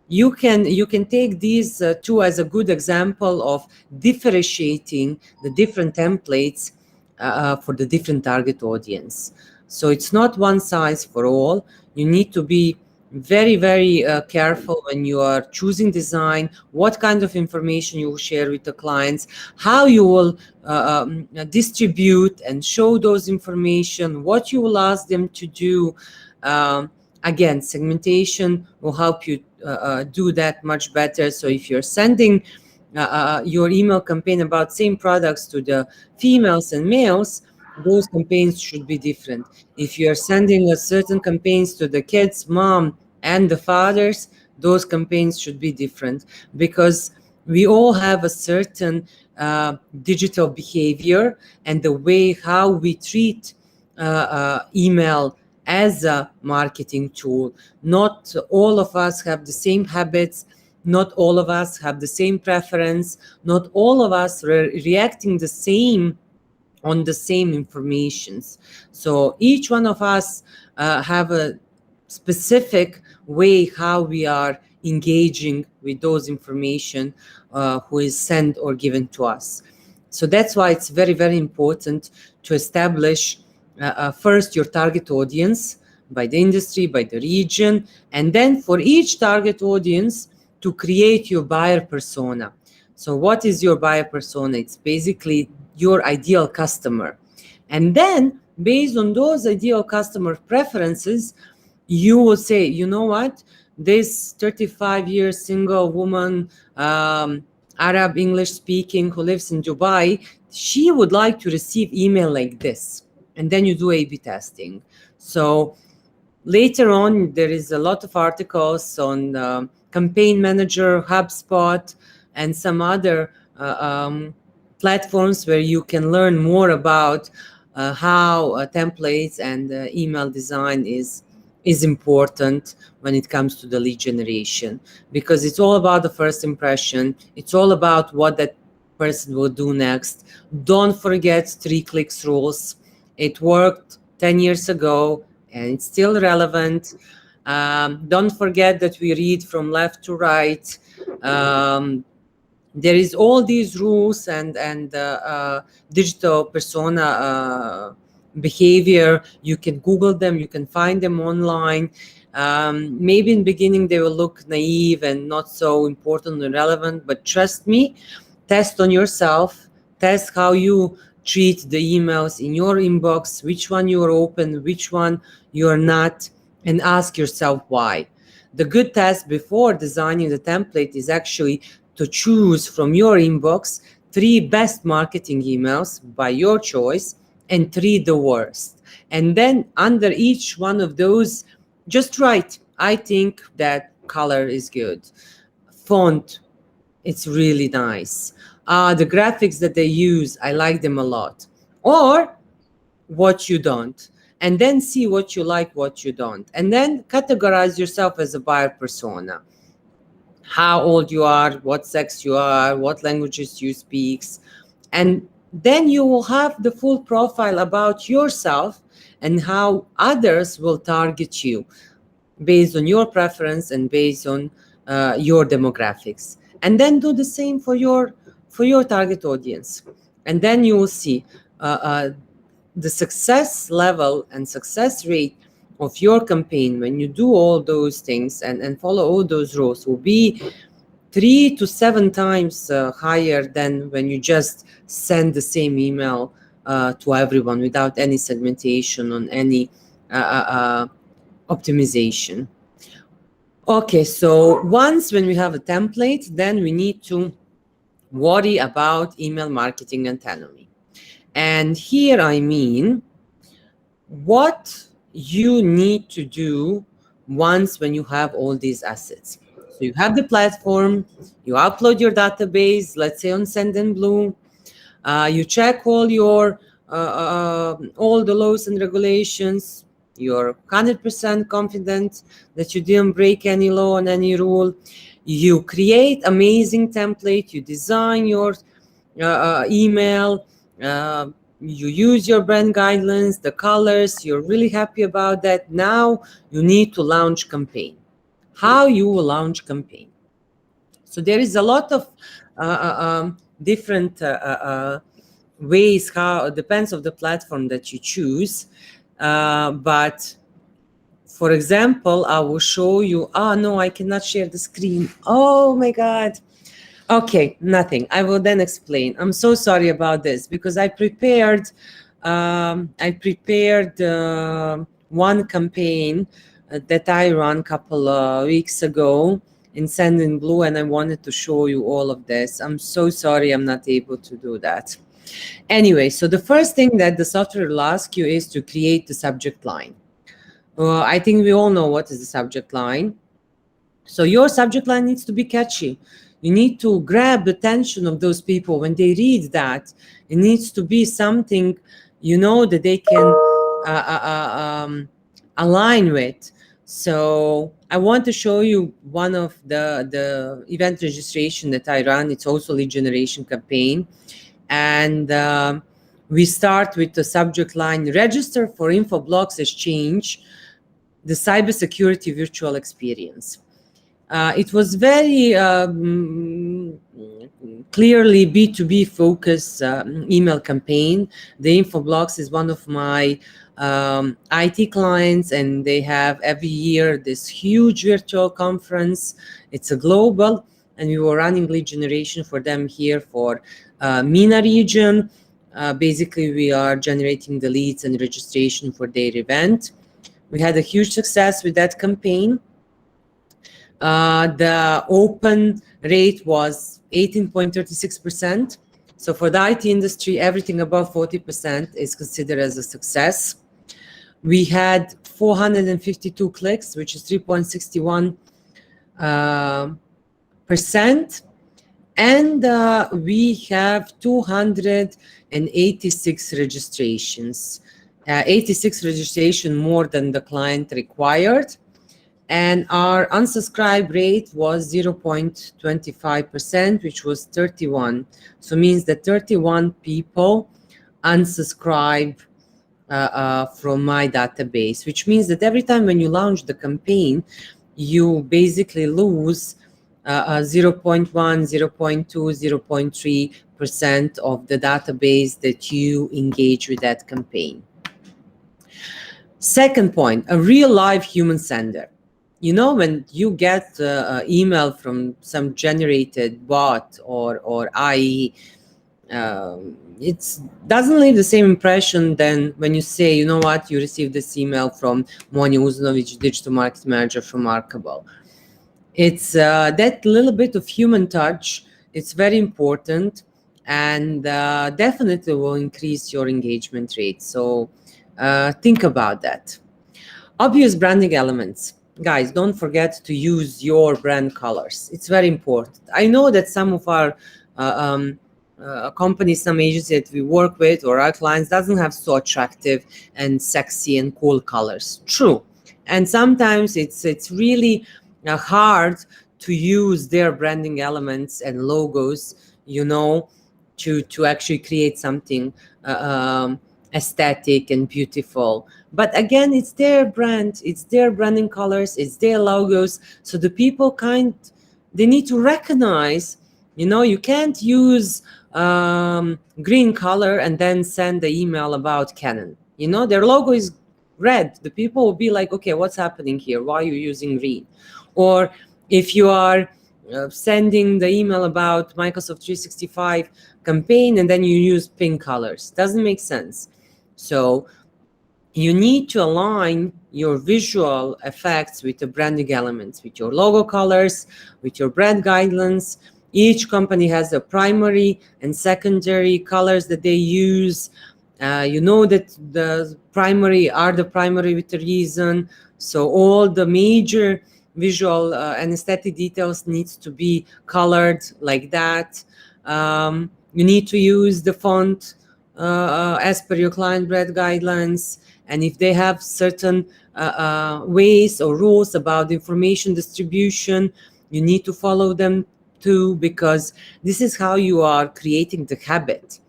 you can take these two as a good example of differentiating the different templates for the different target audience. So it's not one size for all. You need to be very, very careful when you are choosing design, what kind of information you will share with the clients, how you will distribute and show those information, what you will ask them to do. Again, segmentation will help you do that much better. So if you're sending your email campaign about same products to the females and males, those campaigns should be different. If you're sending a certain campaigns to the kids, mom, and the fathers, those campaigns should be different, because we all have a certain digital behavior and the way how we treat email as a marketing tool. Not all of us have the same habits. Not all of us have the same preference. Not all of us reacting the same on the same informations. So each one of us have a specific way how we are engaging with those information who is sent or given to us. So that's why it's very, very important to establish first your target audience by the industry, by the region, and then for each target audience to create your buyer persona. So what is your buyer persona? It's basically your ideal customer. And then based on those ideal customer preferences, you will say, you know what, this 35-year single woman, Arab English speaking, who lives in Dubai, she would like to receive email like this. And then you do A/B testing. So later on, there is a lot of articles on Campaign Manager, HubSpot, and some other platforms where you can learn more about how templates and email design is important when it comes to the lead generation, because it's all about the first impression. It's all about what that person will do next. Don't forget 3 clicks rules. It worked 10 years ago and it's still relevant. Don't forget that we read from left to right. There is all these rules and digital persona behavior. You can Google them, you can find them online. Maybe in the beginning they will look naive and not so important and relevant, but trust me, test on yourself, test how you treat the emails in your inbox, which one you're open, which one you're not, and ask yourself why. The good test before designing the template is actually to choose from your inbox 3 best marketing emails by your choice and 3 the worst. And then under each one of those, just write I think that color is good. Font, it's really nice. The graphics that they use, I like them a lot. Or what you don't. And then see what you like, what you don't. And then categorize yourself as a buyer persona. How old you are, what sex you are, what languages you speak. And then you will have the full profile about yourself and how others will target you based on your preference and based on your demographics. And then do the same for your target audience. And then you will see the success level and success rate of your campaign when you do all those things and follow all those rules will be 3 to 7 times higher than when you just send the same email to everyone without any segmentation on any optimization. Okay, so once when we have a template, then we need to worry about email marketing autonomy. And here I mean what you need to do once when you have all these assets. So you have the platform, you upload your database, let's say on Sendinblue, you check all your all the laws and regulations. You're 100% confident that you didn't break any law and any rule. You create amazing template. You design your email. You use your brand guidelines, the colors. You're really happy about that. Now you need to launch campaign. How you will launch campaign? So there is a lot of different ways. How it depends of the platform that you choose, but for example, I will show you. Oh no, I cannot share the screen. Oh my god. Okay, nothing. I will then explain. I'm so sorry about this because I prepared one campaign that I ran a couple of weeks ago in Sendinblue, and I wanted to show you all of this. I'm so sorry I'm not able to do that. Anyway, so the first thing that the software will ask you is to create the subject line. I think we all know what is the subject line. So your subject line needs to be catchy. You need to grab the attention of those people when they read that. It needs to be something, that they can align with. So I want to show you one of the event registration that I run. It's also lead generation campaign. And we start with the subject line, register for Infoblox Exchange, the cybersecurity virtual experience. It was very clearly B2B focused email campaign. The Infoblox is one of my IT clients, and they have every year this huge virtual conference. It's a global, and we were running lead generation for them here for MENA region. Basically, we are generating the leads and registration for their event. We had a huge success with that campaign. The open rate was 18.36%. So for the IT industry, everything above 40% is considered as a success. We had 452 clicks, which is 3.61%. And we have 286 registrations. 86 registration more than the client required. And our unsubscribe rate was 0.25%, which was 31. So means that 31 people unsubscribe from my database, which means that every time when you launch the campaign, you basically lose 0.1, 0.2, 0.3% of the database that you engage with that campaign. Second point, a real live human sender. When you get an email from some generated bot or AI, it doesn't leave the same impression than when you say, you know what, you received this email from Monia Uzunovic, Digital Marketing Manager from Markable. It's that little bit of human touch. It's very important, and definitely will increase your engagement rate. So think about that. Obvious branding elements. guys, don't forget to use your brand colors. It's very important. I know that some of our companies, some agencies that we work with or our clients doesn't have so attractive and sexy and cool colors. True. And sometimes it's really hard to use their branding elements and logos, to actually create something aesthetic and beautiful. But again, it's their brand, it's their branding colors, it's their logos. So the people they need to recognize, you can't use green color and then send the email about Canon. Their logo is red. The people will be like, okay, what's happening here? Why are you using green? Or if you are sending the email about Microsoft 365 campaign and then you use pink colors, doesn't make sense. So you need to align your visual effects with the branding elements, with your logo colors, with your brand guidelines. Each company has a primary and secondary colors that they use. That the primary are the primary with a reason. So all the major visual and aesthetic details needs to be colored like that. You need to use the font as per your client brand guidelines. And if they have certain ways or rules about information distribution, you need to follow them too, because this is how you are creating the habit.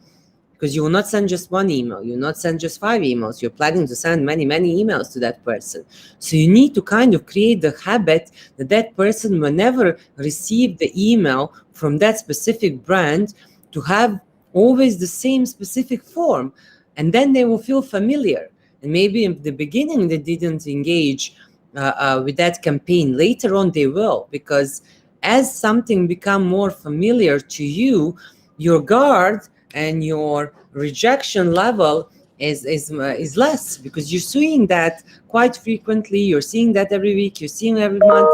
Because you will not send just one email, you will not send just 5 emails, you're planning to send many, many emails to that person. So you need to kind of create the habit that that person, whenever receive the email from that specific brand, to have always the same specific form, and then they will feel familiar. And maybe in the beginning they didn't engage with that campaign. Later on they will, because as something become more familiar to you, your guard and your rejection level is less, because you're seeing that quite frequently, you're seeing that every week, you're seeing every month.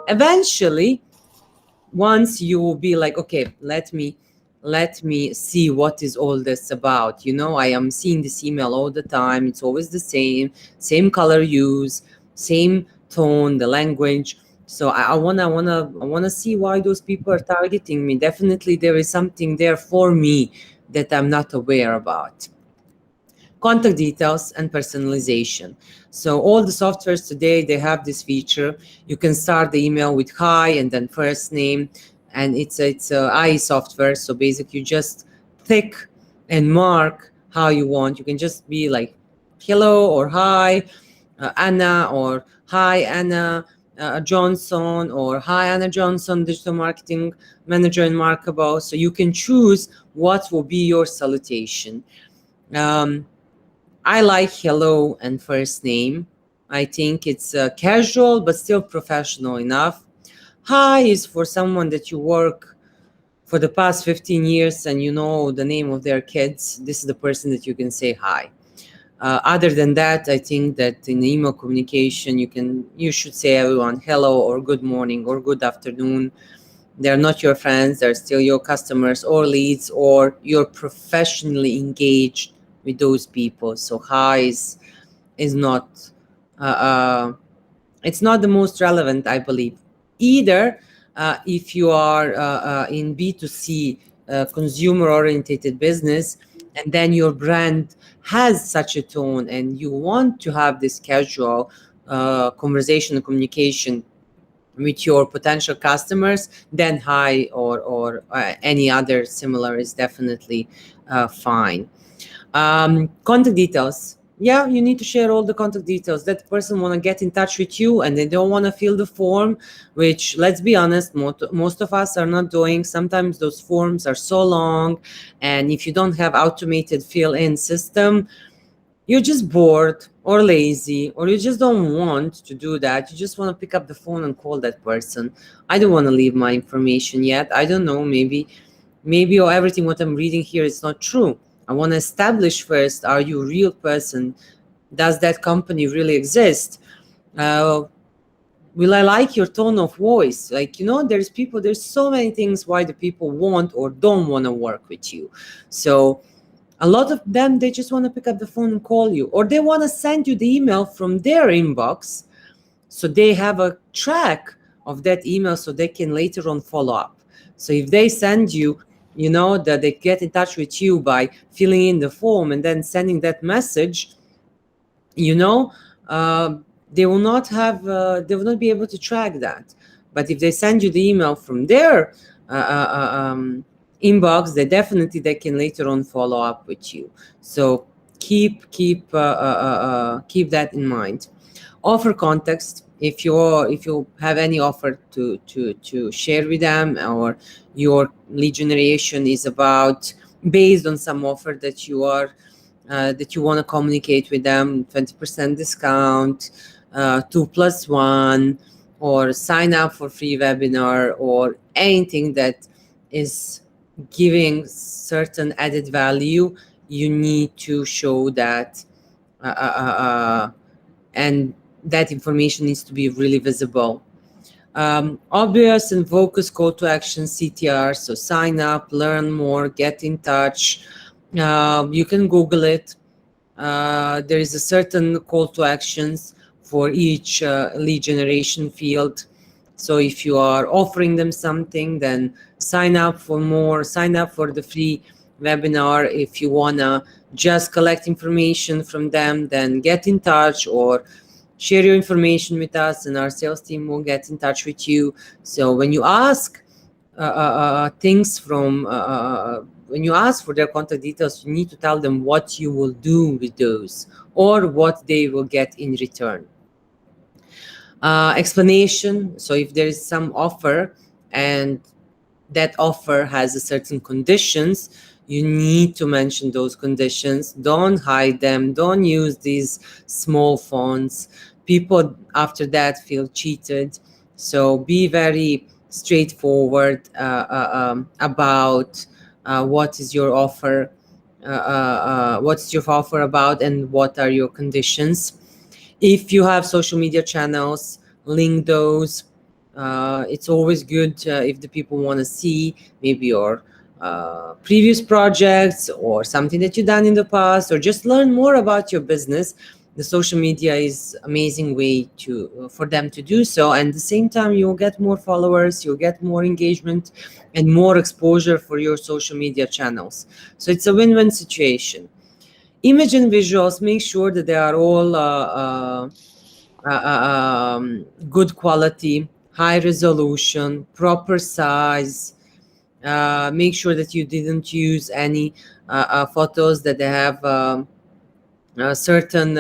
Eventually, once you will be like, okay, let me see what is all this about. I am seeing this email all the time, it's always the same color use, same tone, the language. So I wanna see why those people are targeting me. Definitely there is something there for me that I'm not aware about. Contact details and personalization. So all the softwares today, they have this feature. You can start the email with hi and then first name, and it's a AI software. So basically you just pick and mark how you want. You can just be like hello or hi Anna, or hi Anna Johnson, or hi Anna Johnson, digital marketing manager in Markabo. So you can choose what will be your salutation. I like hello and first name. I think it's casual but still professional enough. Hi is for someone that you work for the past 15 years and you know the name of their kids. This is the person that you can say hi. Other than that, I think that in email communication, you should say everyone hello or good morning or good afternoon. They're not your friends, they're still your customers or leads, or you're professionally engaged with those people. So hi is not it's not the most relevant, I believe. Either if you are in B2C consumer oriented business, and then your brand has such a tone and you want to have this casual conversation and communication with your potential customers, then hi or any other similar is definitely fine. Contact details. Yeah, you need to share all the contact details. That person want to get in touch with you and they don't want to fill the form, which, let's be honest, most of us are not doing. Sometimes those forms are so long, and if you don't have automated fill-in system, you're just bored or lazy, or you just don't want to do that. You just want to pick up the phone and call that person. I don't want to leave my information yet. I don't know, maybe or everything what I'm reading here is not true. I want to establish first, are you a real person? Does that company really exist? Will I like your tone of voice? Like, there's so many things why the people want or don't want to work with you. So a lot of them, they just want to pick up the phone and call you, or they want to send you the email from their inbox. so they have a track of that email so they can later on follow up. So if they send you, that they get in touch with you by filling in the form and then sending that message, uh, they will not be able to track that. But if they send you the email from their inbox, they can later on follow up with you. So keep that in mind. Offer context. If you have any offer to share with them, or your lead generation is based on some offer that you want to communicate with them, 20% discount, 2+1, or sign up for free webinar, or anything that is giving certain added value, you need to show that, and that information needs to be really visible. Obvious and focused call to action, CTR. So sign up, learn more, get in touch. You can Google it. There is a certain call to actions for each lead generation field. So if you are offering them something, then sign up for more, sign up for the free webinar. If you wanna just collect information from them, then get in touch or share your information with us, and our sales team will get in touch with you. So when you ask things from when you ask for their contact details, you need to tell them what you will do with those or what they will get in return. Explanation. So if there is some offer and that offer has a certain conditions, you need to mention those conditions. Don't hide them. Don't use these small fonts. People after that feel cheated. So be very straightforward about what is your offer, what's your offer about, and what are your conditions. If you have social media channels, link those. It's always good if the people want to see maybe your previous projects or something that you've done in the past, or just learn more about your business. The social media is amazing way for them to do so, and at the same time you'll get more followers, you'll get more engagement and more exposure for your social media channels. So it's a win-win situation. Image and visuals, make sure that they are all good quality, high resolution, proper size. Make sure that you didn't use any photos that they have certain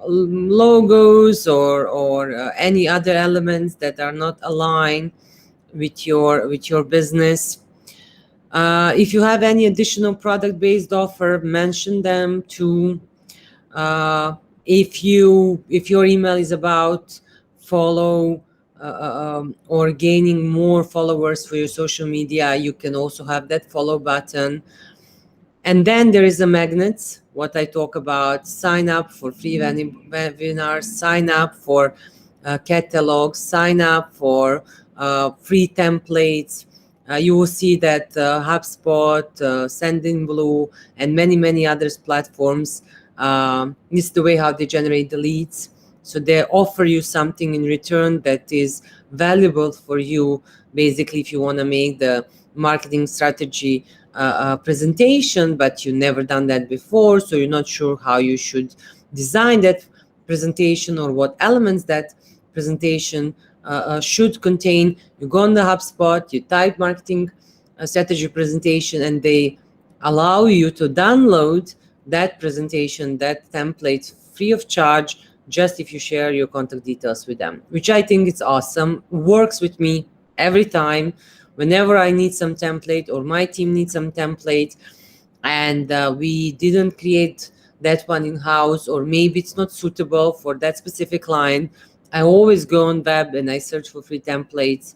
logos or any other elements that are not aligned with your business. If you have any additional product-based offer, mention them too. If your email is about follow or gaining more followers for your social media, you can also have that follow button. And then there is a magnet, what I talk about: sign up for free webinars, sign up for catalogs, sign up for free templates. You will see that HubSpot, Sendinblue, and many others platforms, this is the way how they generate the leads. So they offer you something in return that is valuable for you. Basically, if you want to make the marketing strategy presentation, but you've never done that before, so you're not sure how you should design that presentation or what elements that presentation should contain, you go on the HubSpot, you type marketing strategy presentation, and they allow you to download that presentation, that template, free of charge, just if you share your contact details with them, which I think is awesome. Works with me every time. Whenever I need some template or my team needs some template, and we didn't create that one in-house, or maybe it's not suitable for that specific line, I always go on web and I search for free templates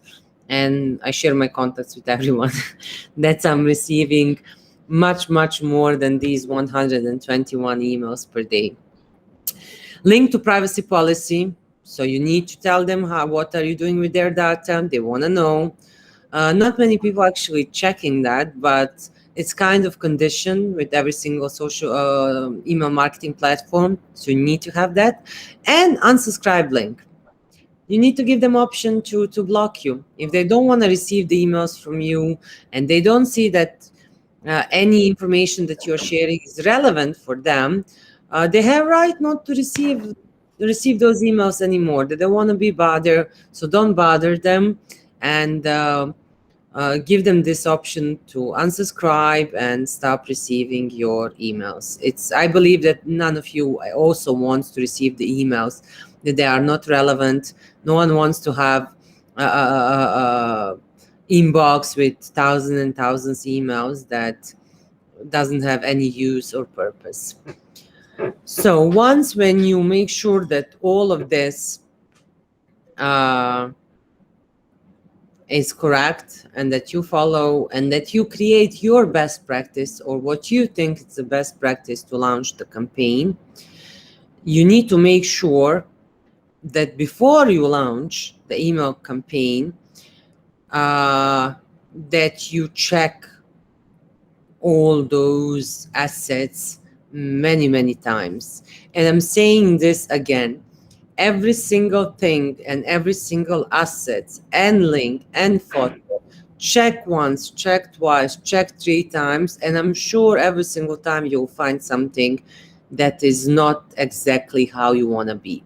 and I share my contacts with everyone. That I'm receiving much more than these 121 emails per day. Link to privacy policy. So you need to tell them what are you doing with their data. They want to know. Not many people actually checking that, but It's kind of conditioned with every single social email marketing platform, so you need to have that. And unsubscribe link. You need to give them option to block you. If they don't want to receive the emails from you and they don't see that any information that you're sharing is relevant for them, they have right not to receive those emails anymore. They don't want to be bothered, so don't bother them, and give them this option to unsubscribe and stop receiving your emails. I believe that none of you also wants to receive the emails that they are not relevant. No one wants to have inbox with thousands and thousands emails that doesn't have any use or purpose. So once when you make sure that all of this is correct and that you follow and that you create your best practice or what you think is the best practice to launch the campaign, you need to make sure that before you launch the email campaign, that you check all those assets many times. And I'm saying this again, every single thing and every single asset and link and photo, check once, check twice, check 3 times, and I'm sure every single time you'll find something that is not exactly how you want to be.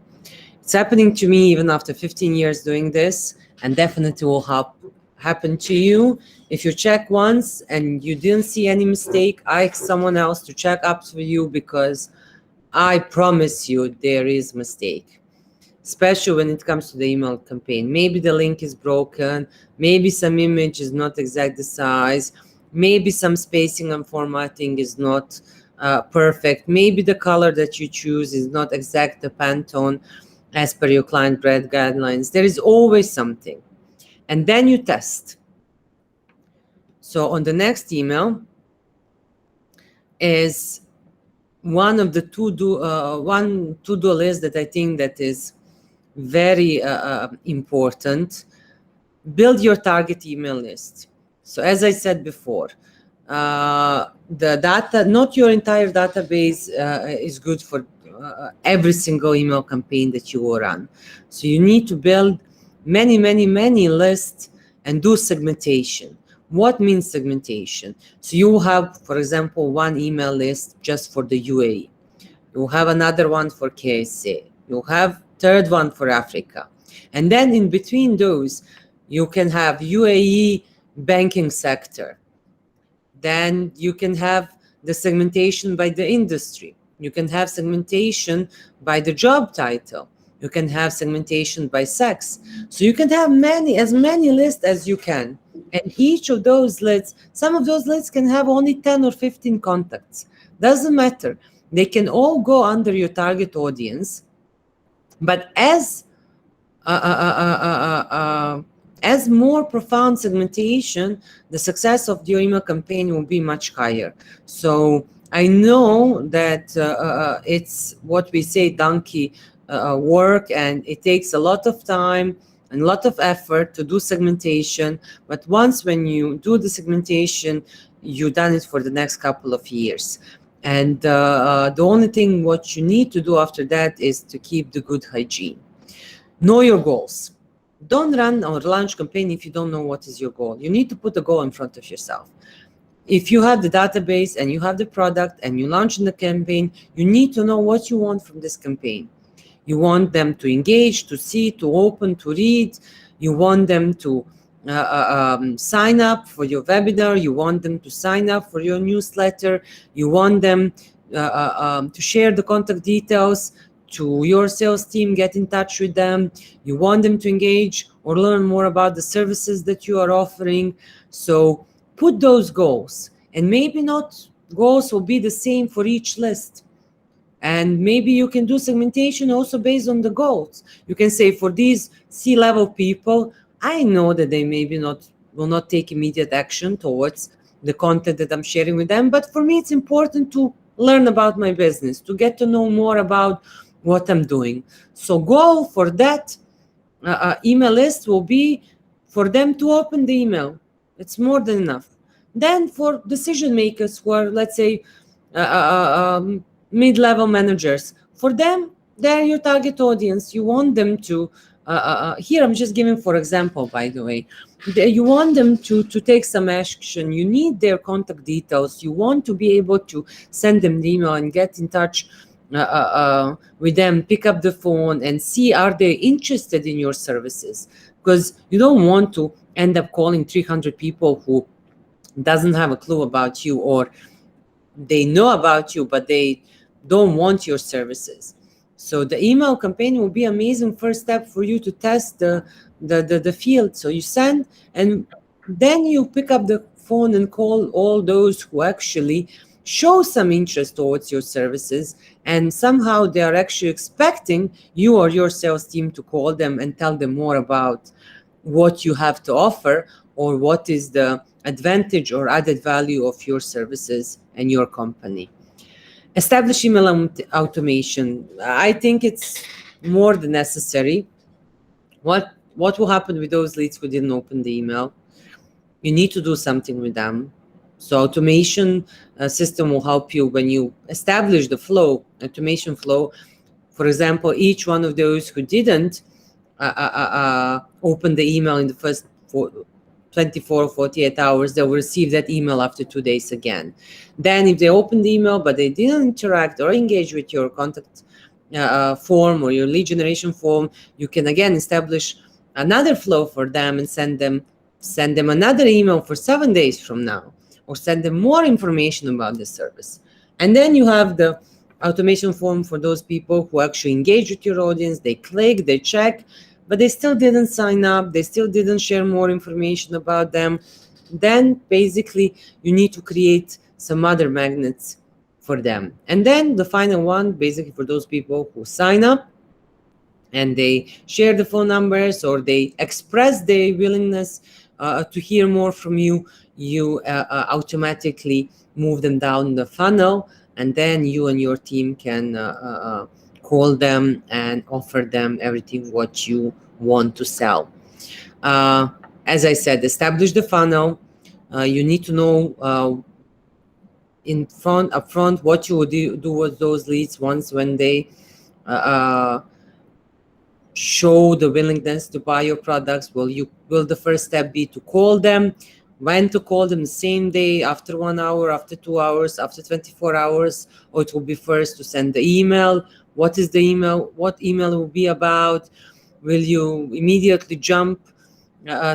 It's happening to me even after 15 years doing this, and definitely will happen to you. If you check once and you didn't see any mistake, ask someone else to check up for you, because I promise you there is mistake, especially when it comes to the email campaign. Maybe the link is broken, maybe some image is not exact the size, maybe some spacing and formatting is not perfect, maybe the color that you choose is not exact the Pantone as per your client brand guidelines. There is always something. And then you test. So on the next email is one of the to-do list that I think that is very important. Build your target email list. So as I said before, the data, not your entire database is good for every single email campaign that you will run. So you need to build many lists and do segmentation. What means segmentation? So you have, for example, one email list just for the UAE. You have another one for KSA. You have third one for Africa. And then in between those, you can have UAE banking sector. Then you can have the segmentation by the industry. You can have segmentation by the job title. You can have segmentation by sex. So you can have as many lists as you can. And each of those lists, some of those lists can have only 10 or 15 contacts. Doesn't matter. They can all go under your target audience. But as more profound segmentation, the success of your email campaign will be much higher. So I know that it's what we say donkey work, and it takes a lot of time and a lot of effort to do segmentation. But once when you do the segmentation, you've done it for the next couple of years. And the only thing what you need to do after that is to keep the good hygiene. Know your goals. Don't run or launch campaign if you don't know what is your goal. You need to put a goal in front of yourself. If you have the database and you have the product and you launch in the campaign, you need to know what you want from this campaign. You want them to engage, to see, to open, to read. You want them to sign up for your webinar. You want them to sign up for your newsletter. You want them to share the contact details to your sales team, get in touch with them. You want them to engage or learn more about the services that you are offering. So put those goals, and maybe not goals will be the same for each list. And maybe you can do segmentation also based on the goals. You can say, for these C-level people, I know that they maybe will not take immediate action towards the content that I'm sharing with them, but for me it's important to learn about my business, to get to know more about what I'm doing. So goal for that email list will be for them to open the email. It's more than enough. Then for decision makers who are, let's say, mid-level managers, for them, they're your target audience. You want them to, here I'm just giving for example, by the way, you want them to take some action. You need their contact details. You want to be able to send them the email and get in touch with them, pick up the phone and see are they interested in your services, because you don't want to end up calling 300 people who doesn't have a clue about you, or they know about you but they don't want your services. So the email campaign will be amazing first step for you to test the field. So you send, and then you pick up the phone and call all those who actually show some interest towards your services, and somehow they are actually expecting you or your sales team to call them and tell them more about what you have to offer, or what is the advantage or added value of your services and your company. Establish email automation. I think it's more than necessary. What will happen with those leads who didn't open the email? You need to do something with them. So automation system will help you when you establish the flow, automation flow. For example, each one of those who didn't open the email in the first 24 or 48 hours, they will receive that email after 2 days again. Then if they open the email but they didn't interact or engage with your contact form or your lead generation form, you can again establish another flow for them and send them another email for 7 days from now, or send them more information about the service. And then you have the automation form for those people who actually engage with your audience. They click, they check, but they still didn't sign up, they still didn't share more information about them. Then basically you need to create some other magnets for them. And then the final one, basically for those people who sign up and they share the phone numbers or they express their willingness to hear more from you, you automatically move them down the funnel, and then you and your team can call them and offer them everything what you want to sell. As I said, establish the funnel. You need to know upfront what you would do with those leads once when they show the willingness to buy your products. Will the first step be to call them? When to call them? The same day, after 1 hour, after 2 hours, after 24 hours, or it will be first to send the email? What is the email? What email will be about? Will you immediately jump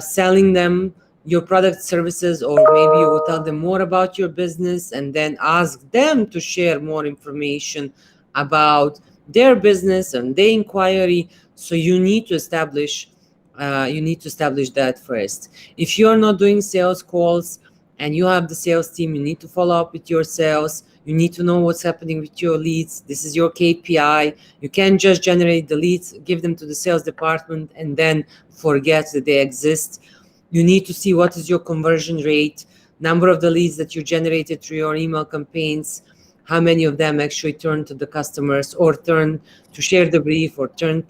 selling them your product services, or maybe you will tell them more about your business and then ask them to share more information about their business and their inquiry? So you need to establish that first. If you're not doing sales calls and you have the sales team, you need to follow up with your sales. You need to know what's happening with your leads. This is your KPI. You can't just generate the leads, give them to the sales department, and then forget that they exist. You need to see what is your conversion rate, number of the leads that you generated through your email campaigns, how many of them actually turn to the customers or turn to share the brief or turn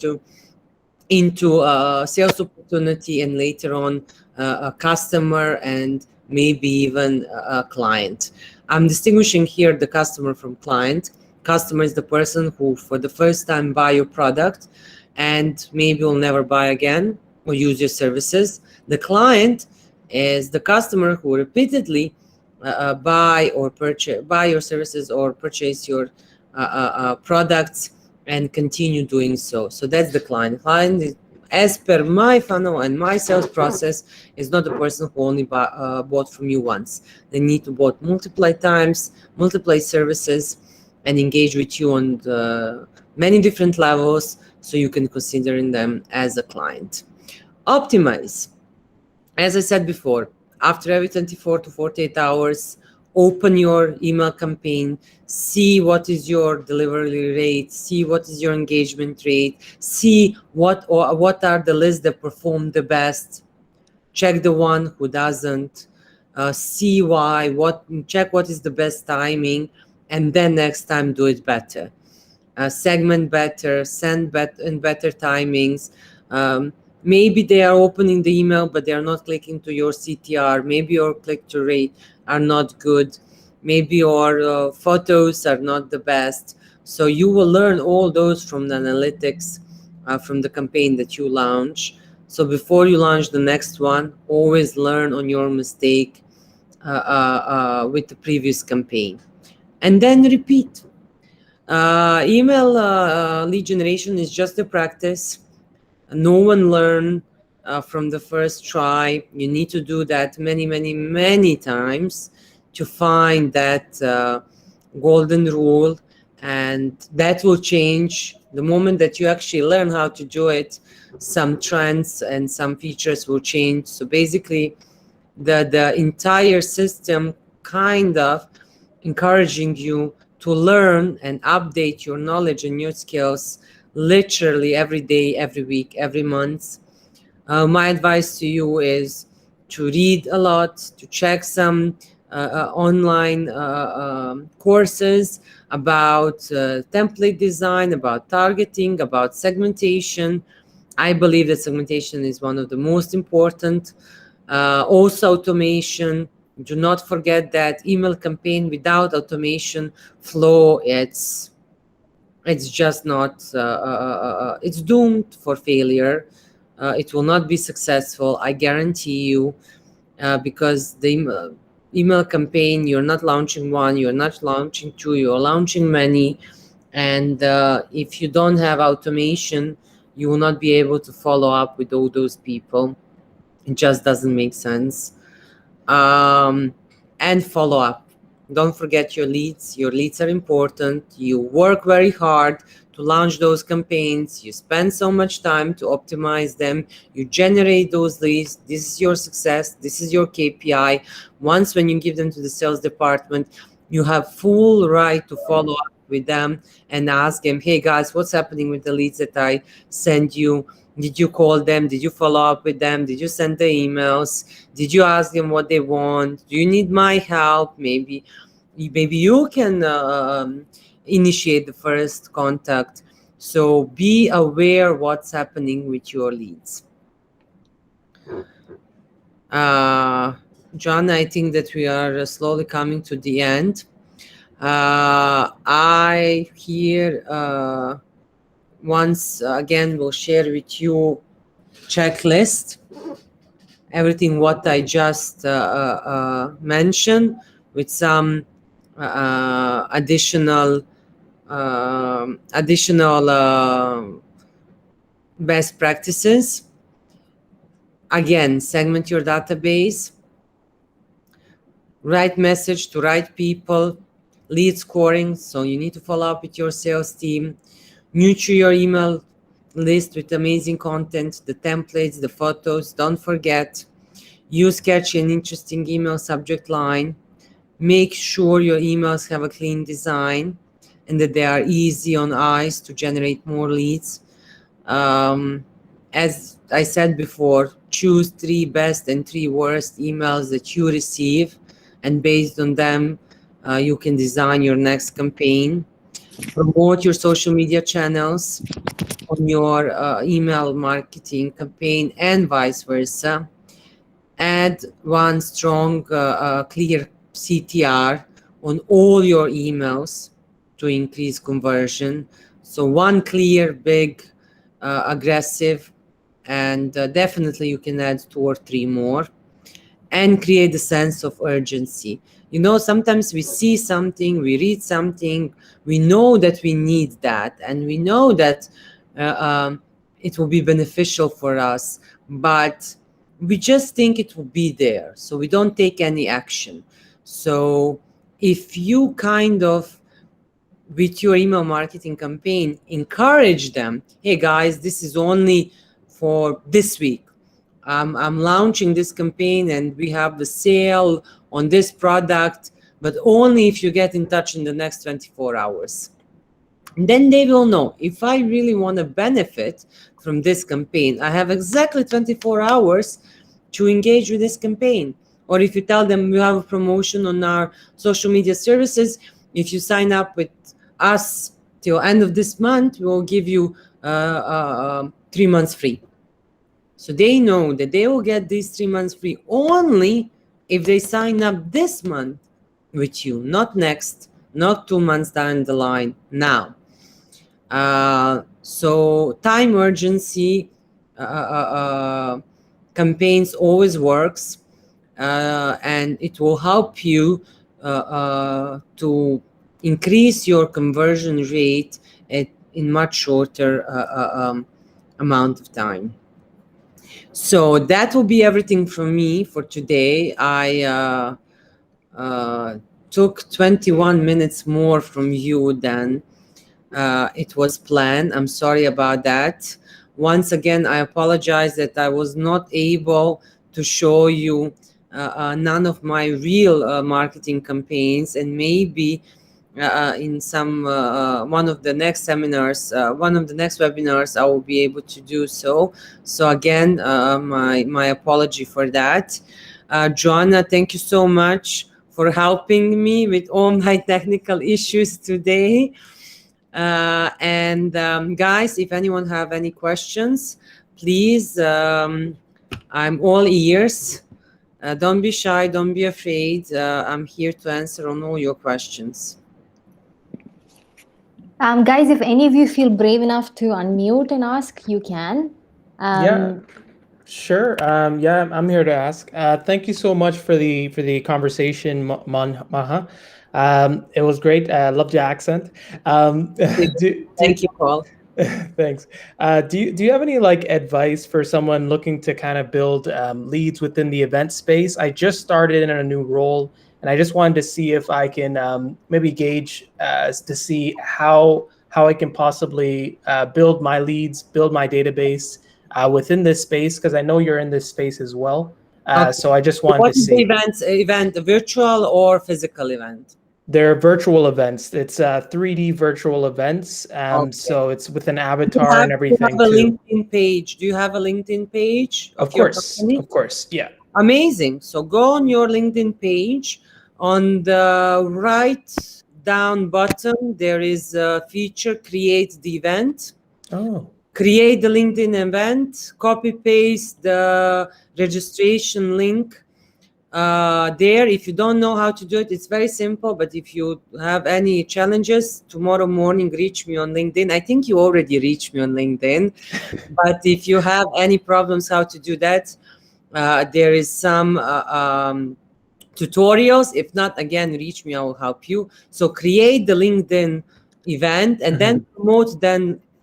into a sales opportunity, and later on a customer and maybe even a client. I'm distinguishing here the customer from client. Customer is the person who for the first time buy your product and maybe will never buy again or use your services. The client is the customer who repeatedly buy your services or purchase your products and continue doing so. So that's the client. Client is, as per my funnel and my sales process, is not the person who only bought from you once. They need to bought multiple times, multiple services, and engage with you on the many different levels, so you can consider them as a client. Optimize. As I said before, after every 24 to 48 hours, open your email campaign, see what is your delivery rate, see what is your engagement rate, see what are the lists that perform the best, check the one who doesn't, see why, check what is the best timing, and then next time do it better. Segment better, send in better timings, maybe they are opening the email, but they are not clicking to your CTR. Maybe your click-through rate are not good. Maybe your photos are not the best. So you will learn all those from the analytics from the campaign that you launch. So before you launch the next one, always learn on your mistake with the previous campaign, and then repeat. Email lead generation is just a practice. No one learn from the first try. You need to do that many, many, many times to find that golden rule, and that will change the moment that you actually learn how to do it. Some trends and some features will change. So basically, the entire system kind of encouraging you to learn and update your knowledge and your skills literally every day, every week, every month. My advice to you is to read a lot, to check some online courses about template design, about targeting, about segmentation. I believe that segmentation is one of the most important. Also, automation. Do not forget that email campaign without automation flow, it's just not, it's doomed for failure. It will not be successful, I guarantee you, because the email campaign, you're not launching one, you're not launching two, you're launching many. And if you don't have automation, you will not be able to follow up with all those people. It just doesn't make sense. And follow up. Don't forget your leads. Your leads are important. You work very hard to launch those campaigns. You spend so much time to optimize them. You generate those leads. This is your success. This is your KPI. Once when you give them to the sales department, you have full right to follow up with them and ask them, hey guys, what's happening with the leads that I send you? Did you call them? Did you follow up with them? Did you send the emails? Did you ask them what they want? Do you need my help? Maybe you can initiate the first contact. So be aware what's happening with your leads. John, I think that we are slowly coming to the end. I here once again will share with you checklist, everything what I just mentioned, with some additional best practices. Again, segment your database, right message to right people, lead scoring, so you need to follow up with your sales team, nurture your email list with amazing content, the templates, the photos. Don't forget, use catchy and interesting email subject line. Make sure your emails have a clean design and that they are easy on eyes to generate more leads. As I said before, choose 3 best and 3 worst emails that you receive, and based on them, you can design your next campaign. Promote your social media channels on your email marketing campaign and vice versa. Add one strong, clear CTR on all your emails to increase conversion. So one clear, big, aggressive, and definitely you can add 2 or 3 more, and create a sense of urgency. You know, sometimes we see something, we read something, we know that we need that, and we know that it will be beneficial for us, but we just think it will be there, so we don't take any action. So if you kind of, with your email marketing campaign, encourage them, hey guys, this is only for this week. I'm launching this campaign and we have the sale on this product, but only if you get in touch in the next 24 hours. And then they will know, if I really want to benefit from this campaign, I have exactly 24 hours to engage with this campaign. Or if you tell them we have a promotion on our social media services, if you sign up with us till end of this month, we will give you 3 months free. So they know that they will get these 3 months free only if they sign up this month with you, not next, not 2 months down the line, now. So time urgency campaigns always works, and it will help you to increase your conversion rate in much shorter amount of time. So that will be everything from me for today. I took 21 minutes more from you than it was planned. I'm sorry about that. Once again, I apologize that I was not able to show you none of my real marketing campaigns, and maybe in some one of the next seminars, one of the next webinars, I will be able to do so. So again, my apology for that. Joanna, thank you so much for helping me with all my technical issues today. And guys, if anyone have any questions, please, I'm all ears. Don't be shy, don't be afraid. I'm here to answer on all your questions. Guys, if any of you feel brave enough to unmute and ask, you can. Yeah, sure. Yeah, I'm here to ask. Thank you so much for the conversation, Maha. It was great. Loved your accent. Thank you, Paul. Thanks. Do you have any like advice for someone looking to kind of build leads within the event space? I just started in a new role, and I just wanted to see if I can maybe gauge to see how I can possibly build my leads, build my database within this space, because I know you're in this space as well. Okay. So I just wanted What to is the see. event, a virtual or physical event? They're virtual events. It's 3D virtual events. Okay. So it's with an avatar and Do you everything have a too. LinkedIn page? Do you have a LinkedIn page Of your course, company? of course, yeah. Amazing. So go on your LinkedIn page. On the right down bottom, there is a feature, create the event. Oh, Create the LinkedIn event, copy paste the registration link there. If you don't know how to do it, it's very simple. But if you have any challenges, tomorrow morning, reach me on LinkedIn. I think you already reached me on LinkedIn. But if you have any problems how to do that, there is some tutorials. If not, again, reach me, I will help you. So create the LinkedIn event and then promote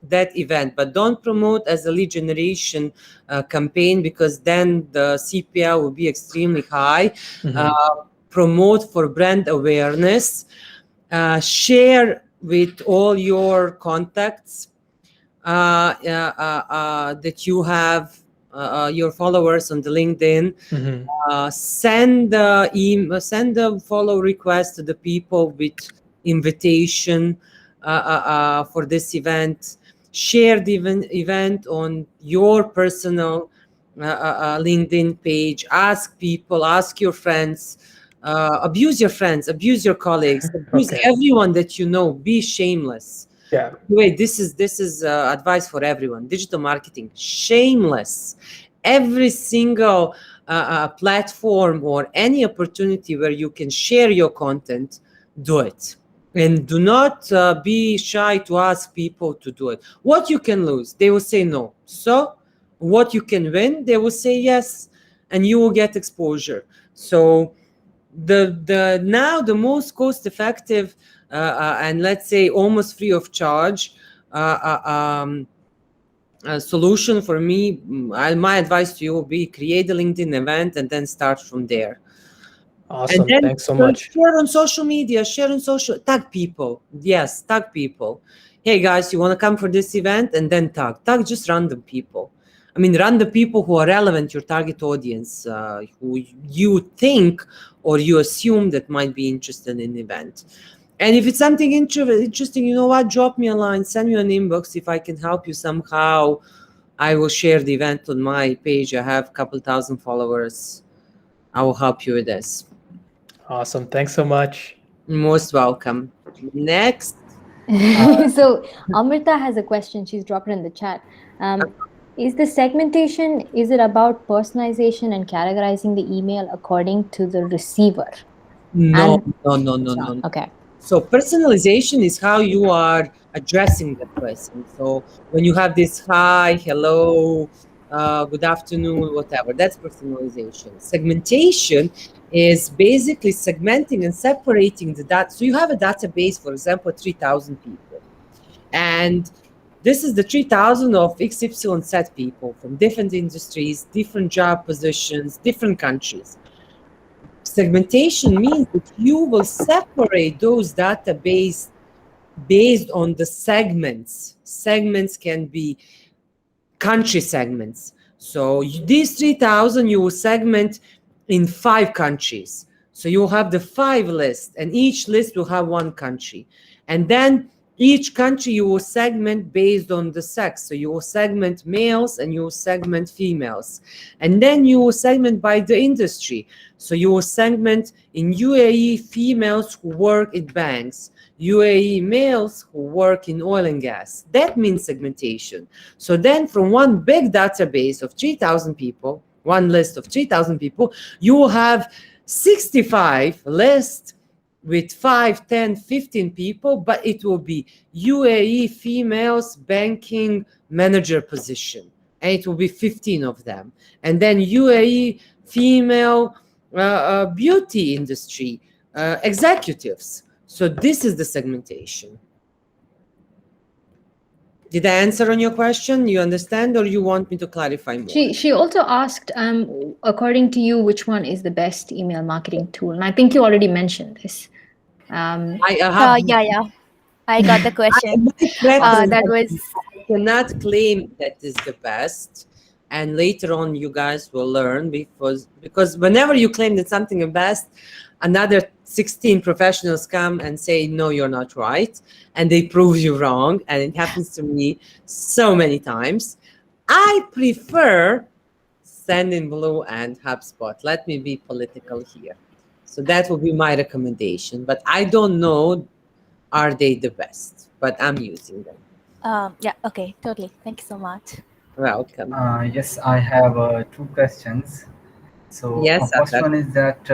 that event, but don't promote as a lead generation campaign, because then the CPL will be extremely high. Promote for brand awareness. Share with all your contacts that you have, your followers on the LinkedIn. Send a follow request to the people with invitation for this event. Share the event on your personal LinkedIn page. Ask people, ask your friends, abuse your friends, abuse your colleagues, abuse everyone that you know. Be shameless. yeah. Wait, this is advice for everyone. Digital marketing, shameless. Every single platform or any opportunity where you can share your content, do it. And do not be shy to ask people to do it. What you can lose, they will say no. So what you can win, they will say yes, and you will get exposure. So the now the most cost effective and let's say almost free of charge solution for me, my advice to you will be create a LinkedIn event and then start from there. Awesome. And then Thanks so much. share on social media, tag people. Yes, tag people. Hey guys, you want to come for this event? And then tag just random people. I mean, random people who are relevant, your target audience, who you think or you assume that might be interested in the event. And if it's something interesting, you know what? Drop me a line, send me an inbox. If I can help you somehow, I will share the event on my page. I have a couple thousand followers. I will help you with this. Awesome. Thanks so much. Most welcome. Next. So Amrita has a question. She's dropped it in the chat. Is the segmentation, is it about personalization and categorizing the email according to the receiver? No, And no, no, no, it's not. no. Okay. So personalization is how you are addressing the person. So when you have this hi, hello, good afternoon, whatever, that's personalization. Segmentation is basically segmenting and separating the data. So you have a database, for example, 3,000 people. And this is the 3,000 of XYZ set people from different industries, different job positions, different countries. Segmentation means that you will separate those database based on the segments. Segments can be country segments. So these 3,000 you will segment in 5 countries. So you'll have the 5 lists, and each list will have 1 country. And then each country you will segment based on the sex. So you will segment males and you will segment females. And then you will segment by the industry. So you will segment in UAE females who work in banks, UAE males who work in oil and gas. That means segmentation. So then from one big database of 3,000 people, one list of 3,000 people, you will have 65 lists with 5, 10, 15 people, but it will be UAE females banking manager position. And it will be 15 of them. And then UAE female beauty industry executives. So this is the segmentation. Did I answer on your question? You understand, or you want me to clarify more? She also asked, according to you, which one is the best email marketing tool? And I think you already mentioned this. I have Yeah. I got the question. my preference. That was I cannot claim that is the best, and later on you guys will learn, because whenever you claim that something is best, another 16 professionals come and say no, you're not right, and they prove you wrong, and it happens to me so many times. I prefer Sendinblue and HubSpot. Let me be political here. So that would be my recommendation, but I don't know are they the best, but I'm using them. yeah, okay, totally. Thank you so much. Welcome. Yes, I have 2 questions. So Yes, first Athar. one is that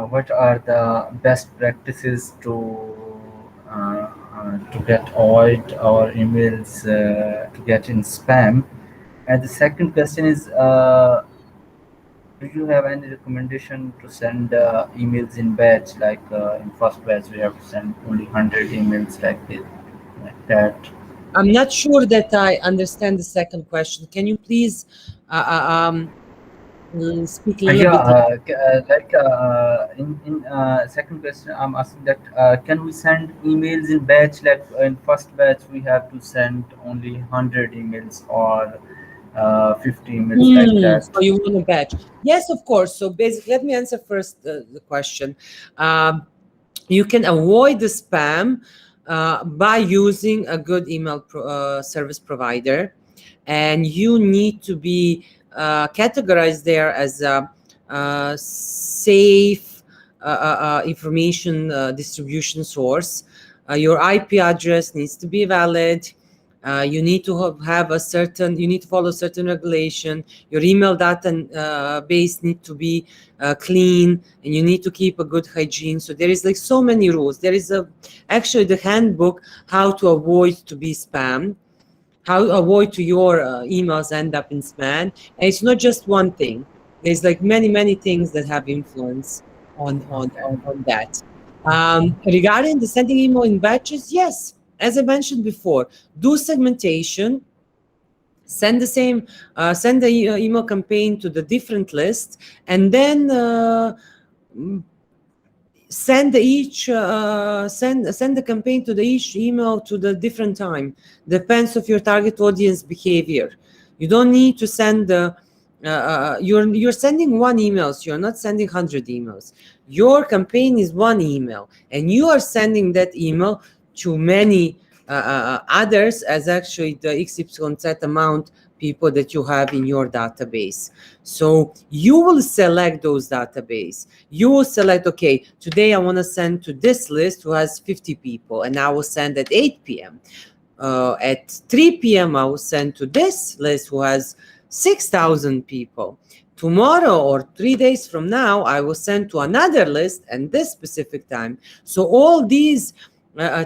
what are the best practices to get avoid our emails to get in spam? And the second question is, do you have any recommendation to send emails in batch? Like in first batch, we have to send only 100 emails like that. I'm not sure that I understand the second question. Can you please speak a little Yeah, bit? in second question, I'm asking that can we send emails in batch? Like in first batch, we have to send only 100 emails or 50 emails like that. So you want a batch? Yes, of course. So basically, let me answer first the question. You can avoid the spam by using a good email service provider, and you need to be categorized there as a safe information distribution source. Your IP address needs to be valid. You need to have a certain, you need to follow certain regulation. Your email data base need to be clean, and you need to keep a good hygiene. So there is like so many rules. There is actually the handbook how to avoid to be spammed, how to avoid to your emails end up in spam. And it's not just one thing. There's like many things that have influence on that. Regarding the sending email in batches, yes, as I mentioned before, do segmentation. Send the same, send the email campaign to the different list, and then send the campaign to the each email to the different time. Depends of your target audience behavior. You don't need to send the you're sending one email, so you're not sending 100 emails. Your campaign is one email, and you are sending that email to many others as actually the XYZ amount people that you have in your database. So you will select those database. You will select, okay, today I want to send to this list who has 50 people, and I will send at 8 p.m. at 3 p.m. I will send to this list who has 6,000 people. Tomorrow or 3 days from now, I will send to another list and this specific time. So all these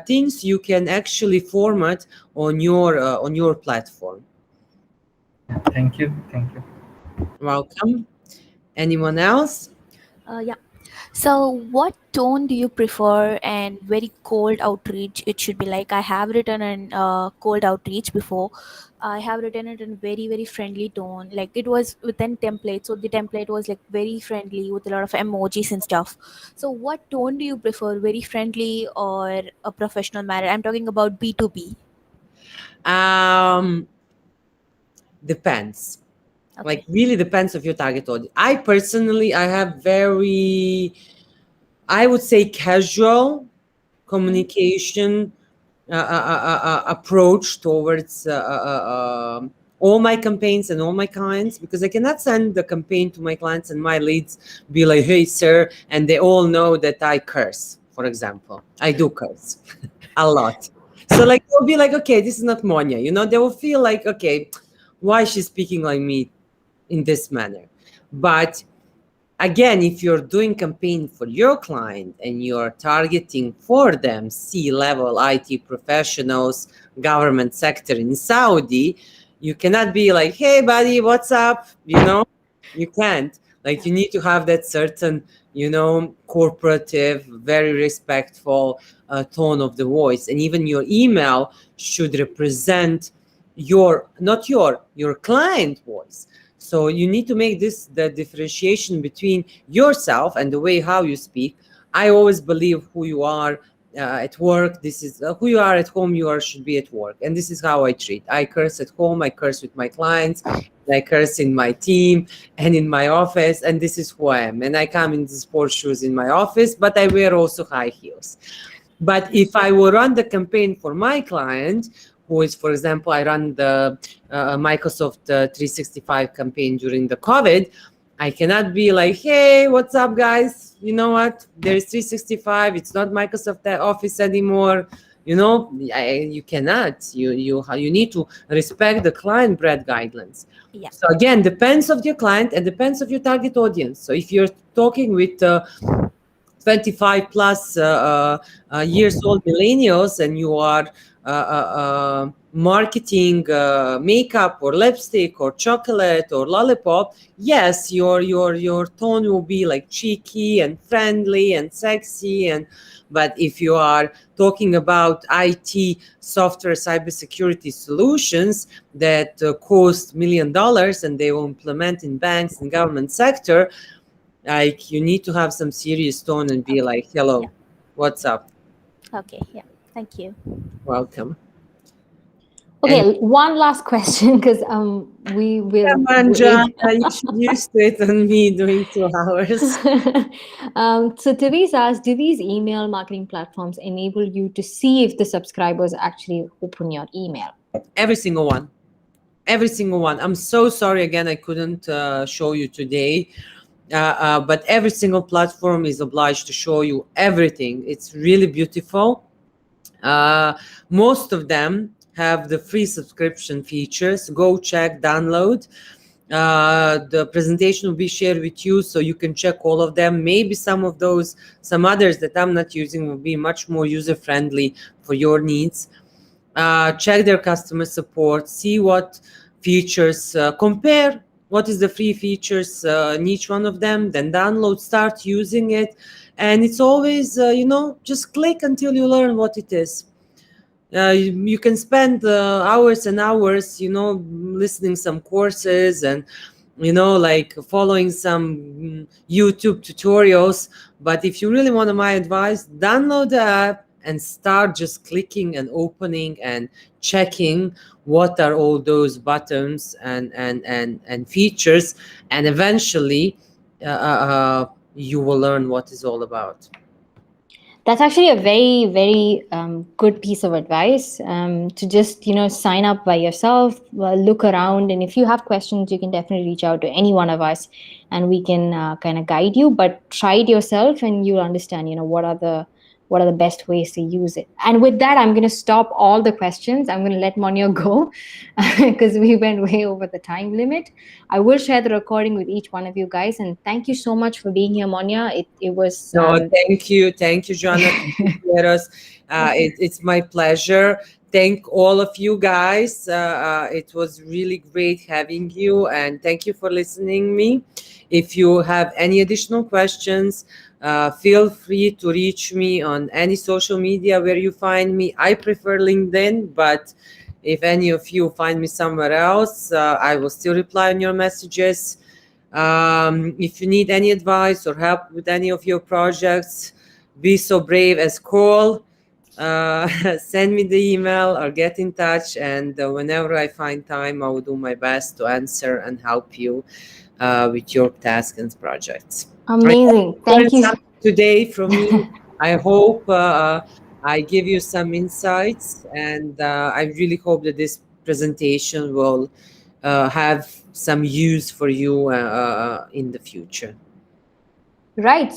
things you can actually format on your platform. Thank you. Thank you. Welcome. Anyone else? Yeah. So, what tone do you prefer and very cold outreach it should be like? I have written an cold outreach before. I have written it in very, very friendly tone. Like it was within template. So, the template was like very friendly with a lot of emojis and stuff. So, what tone do you prefer? Very friendly or a professional manner? I'm talking about B2B. Depends. Okay. Like really depends of your target audience. I personally, I have very, I would say, casual communication approach towards all my campaigns and all my clients, because I cannot send the campaign to my clients and my leads be like, hey sir, and they all know that I curse, for example. I do curse a lot. So like they'll be like, okay, this is not Monia, you know, they will feel like, okay, why is she speaking like me in this manner? But again, if you're doing campaign for your client and you're targeting for them C-level IT professionals, government sector in Saudi, you cannot be like, hey buddy, what's up? You know, you can't. Like you need to have that certain, you know, corporative, very respectful tone of the voice. And even your email should represent not your client voice. So you need to make the differentiation between yourself and the way how you speak. I always believe who you are at work. This is who you are at home. Should be at work, and this is how I treat. I curse at home. I curse with my clients. I curse in my team and in my office, and this is who I am. And I come in the sports shoes in my office, but I wear also high heels. But if I will run the campaign for my client, who is, for example, I run the Microsoft 365 campaign during the COVID, I cannot be like, hey, what's up, guys? You know what? There's 365. It's not Microsoft Office anymore. You know, you cannot. You need to respect the client brand guidelines. Yeah. So again, depends of your client and depends of your target audience. So if you're talking with 25 plus years old millennials and you are marketing makeup or lipstick or chocolate or lollipop, yes, your tone will be like cheeky and friendly and sexy. But if you are talking about IT software cybersecurity solutions that cost $1 million and they will implement in banks and government sector, like you need to have some serious tone and be like, hello, Yeah. what's up? Okay. Yeah. Thank you. Welcome. Okay, one last question because we will. Come on, John, you should used to it on me doing 2 hours. So Therese asked, do these email marketing platforms enable you to see if the subscribers actually open your email? Every single one. Every single one. I'm so sorry again, I couldn't show you today. But every single platform is obliged to show you everything. It's really beautiful. Most of them have the free subscription features. Go check, download. The presentation will be shared with you so you can check all of them. Maybe some others that I'm not using will be much more user-friendly for your needs. Check their customer support, see what features, compare what is the free features in each one of them, then download, start using it. And it's always, just click until you learn what it is. You can spend hours and hours, listening some courses and, like following some YouTube tutorials. But if you really want my advice, download the app and start just clicking and opening and checking what are all those buttons and features. And eventually you will learn what it's all about. That's actually a very, very good piece of advice to just, sign up by yourself, look around. And if you have questions, you can definitely reach out to any one of us and we can kind of guide you. But try it yourself and you'll understand, what are the what are the best ways to use it. And with that, I'm going to stop all the questions. I'm going to let Monia go because we went way over the time limit. I will share the recording with each one of you guys. And thank you so much for being here, Monia. It was... No, thank you, Joanna. Thank you, Qureos. It's my pleasure. Thank all of you guys. It was really great having you, and thank you for listening me. If you have any additional questions, feel free to reach me on any social media where you find me. I prefer LinkedIn, but if any of you find me somewhere else, I will still reply on your messages. If you need any advice or help with any of your projects, be so brave as call, send me the email or get in touch, and whenever I find time, I will do my best to answer and help you with your tasks and projects. Amazing. Thank you. Today from me. I hope I give you some insights, and I really hope that this presentation will have some use for you in the future. Right.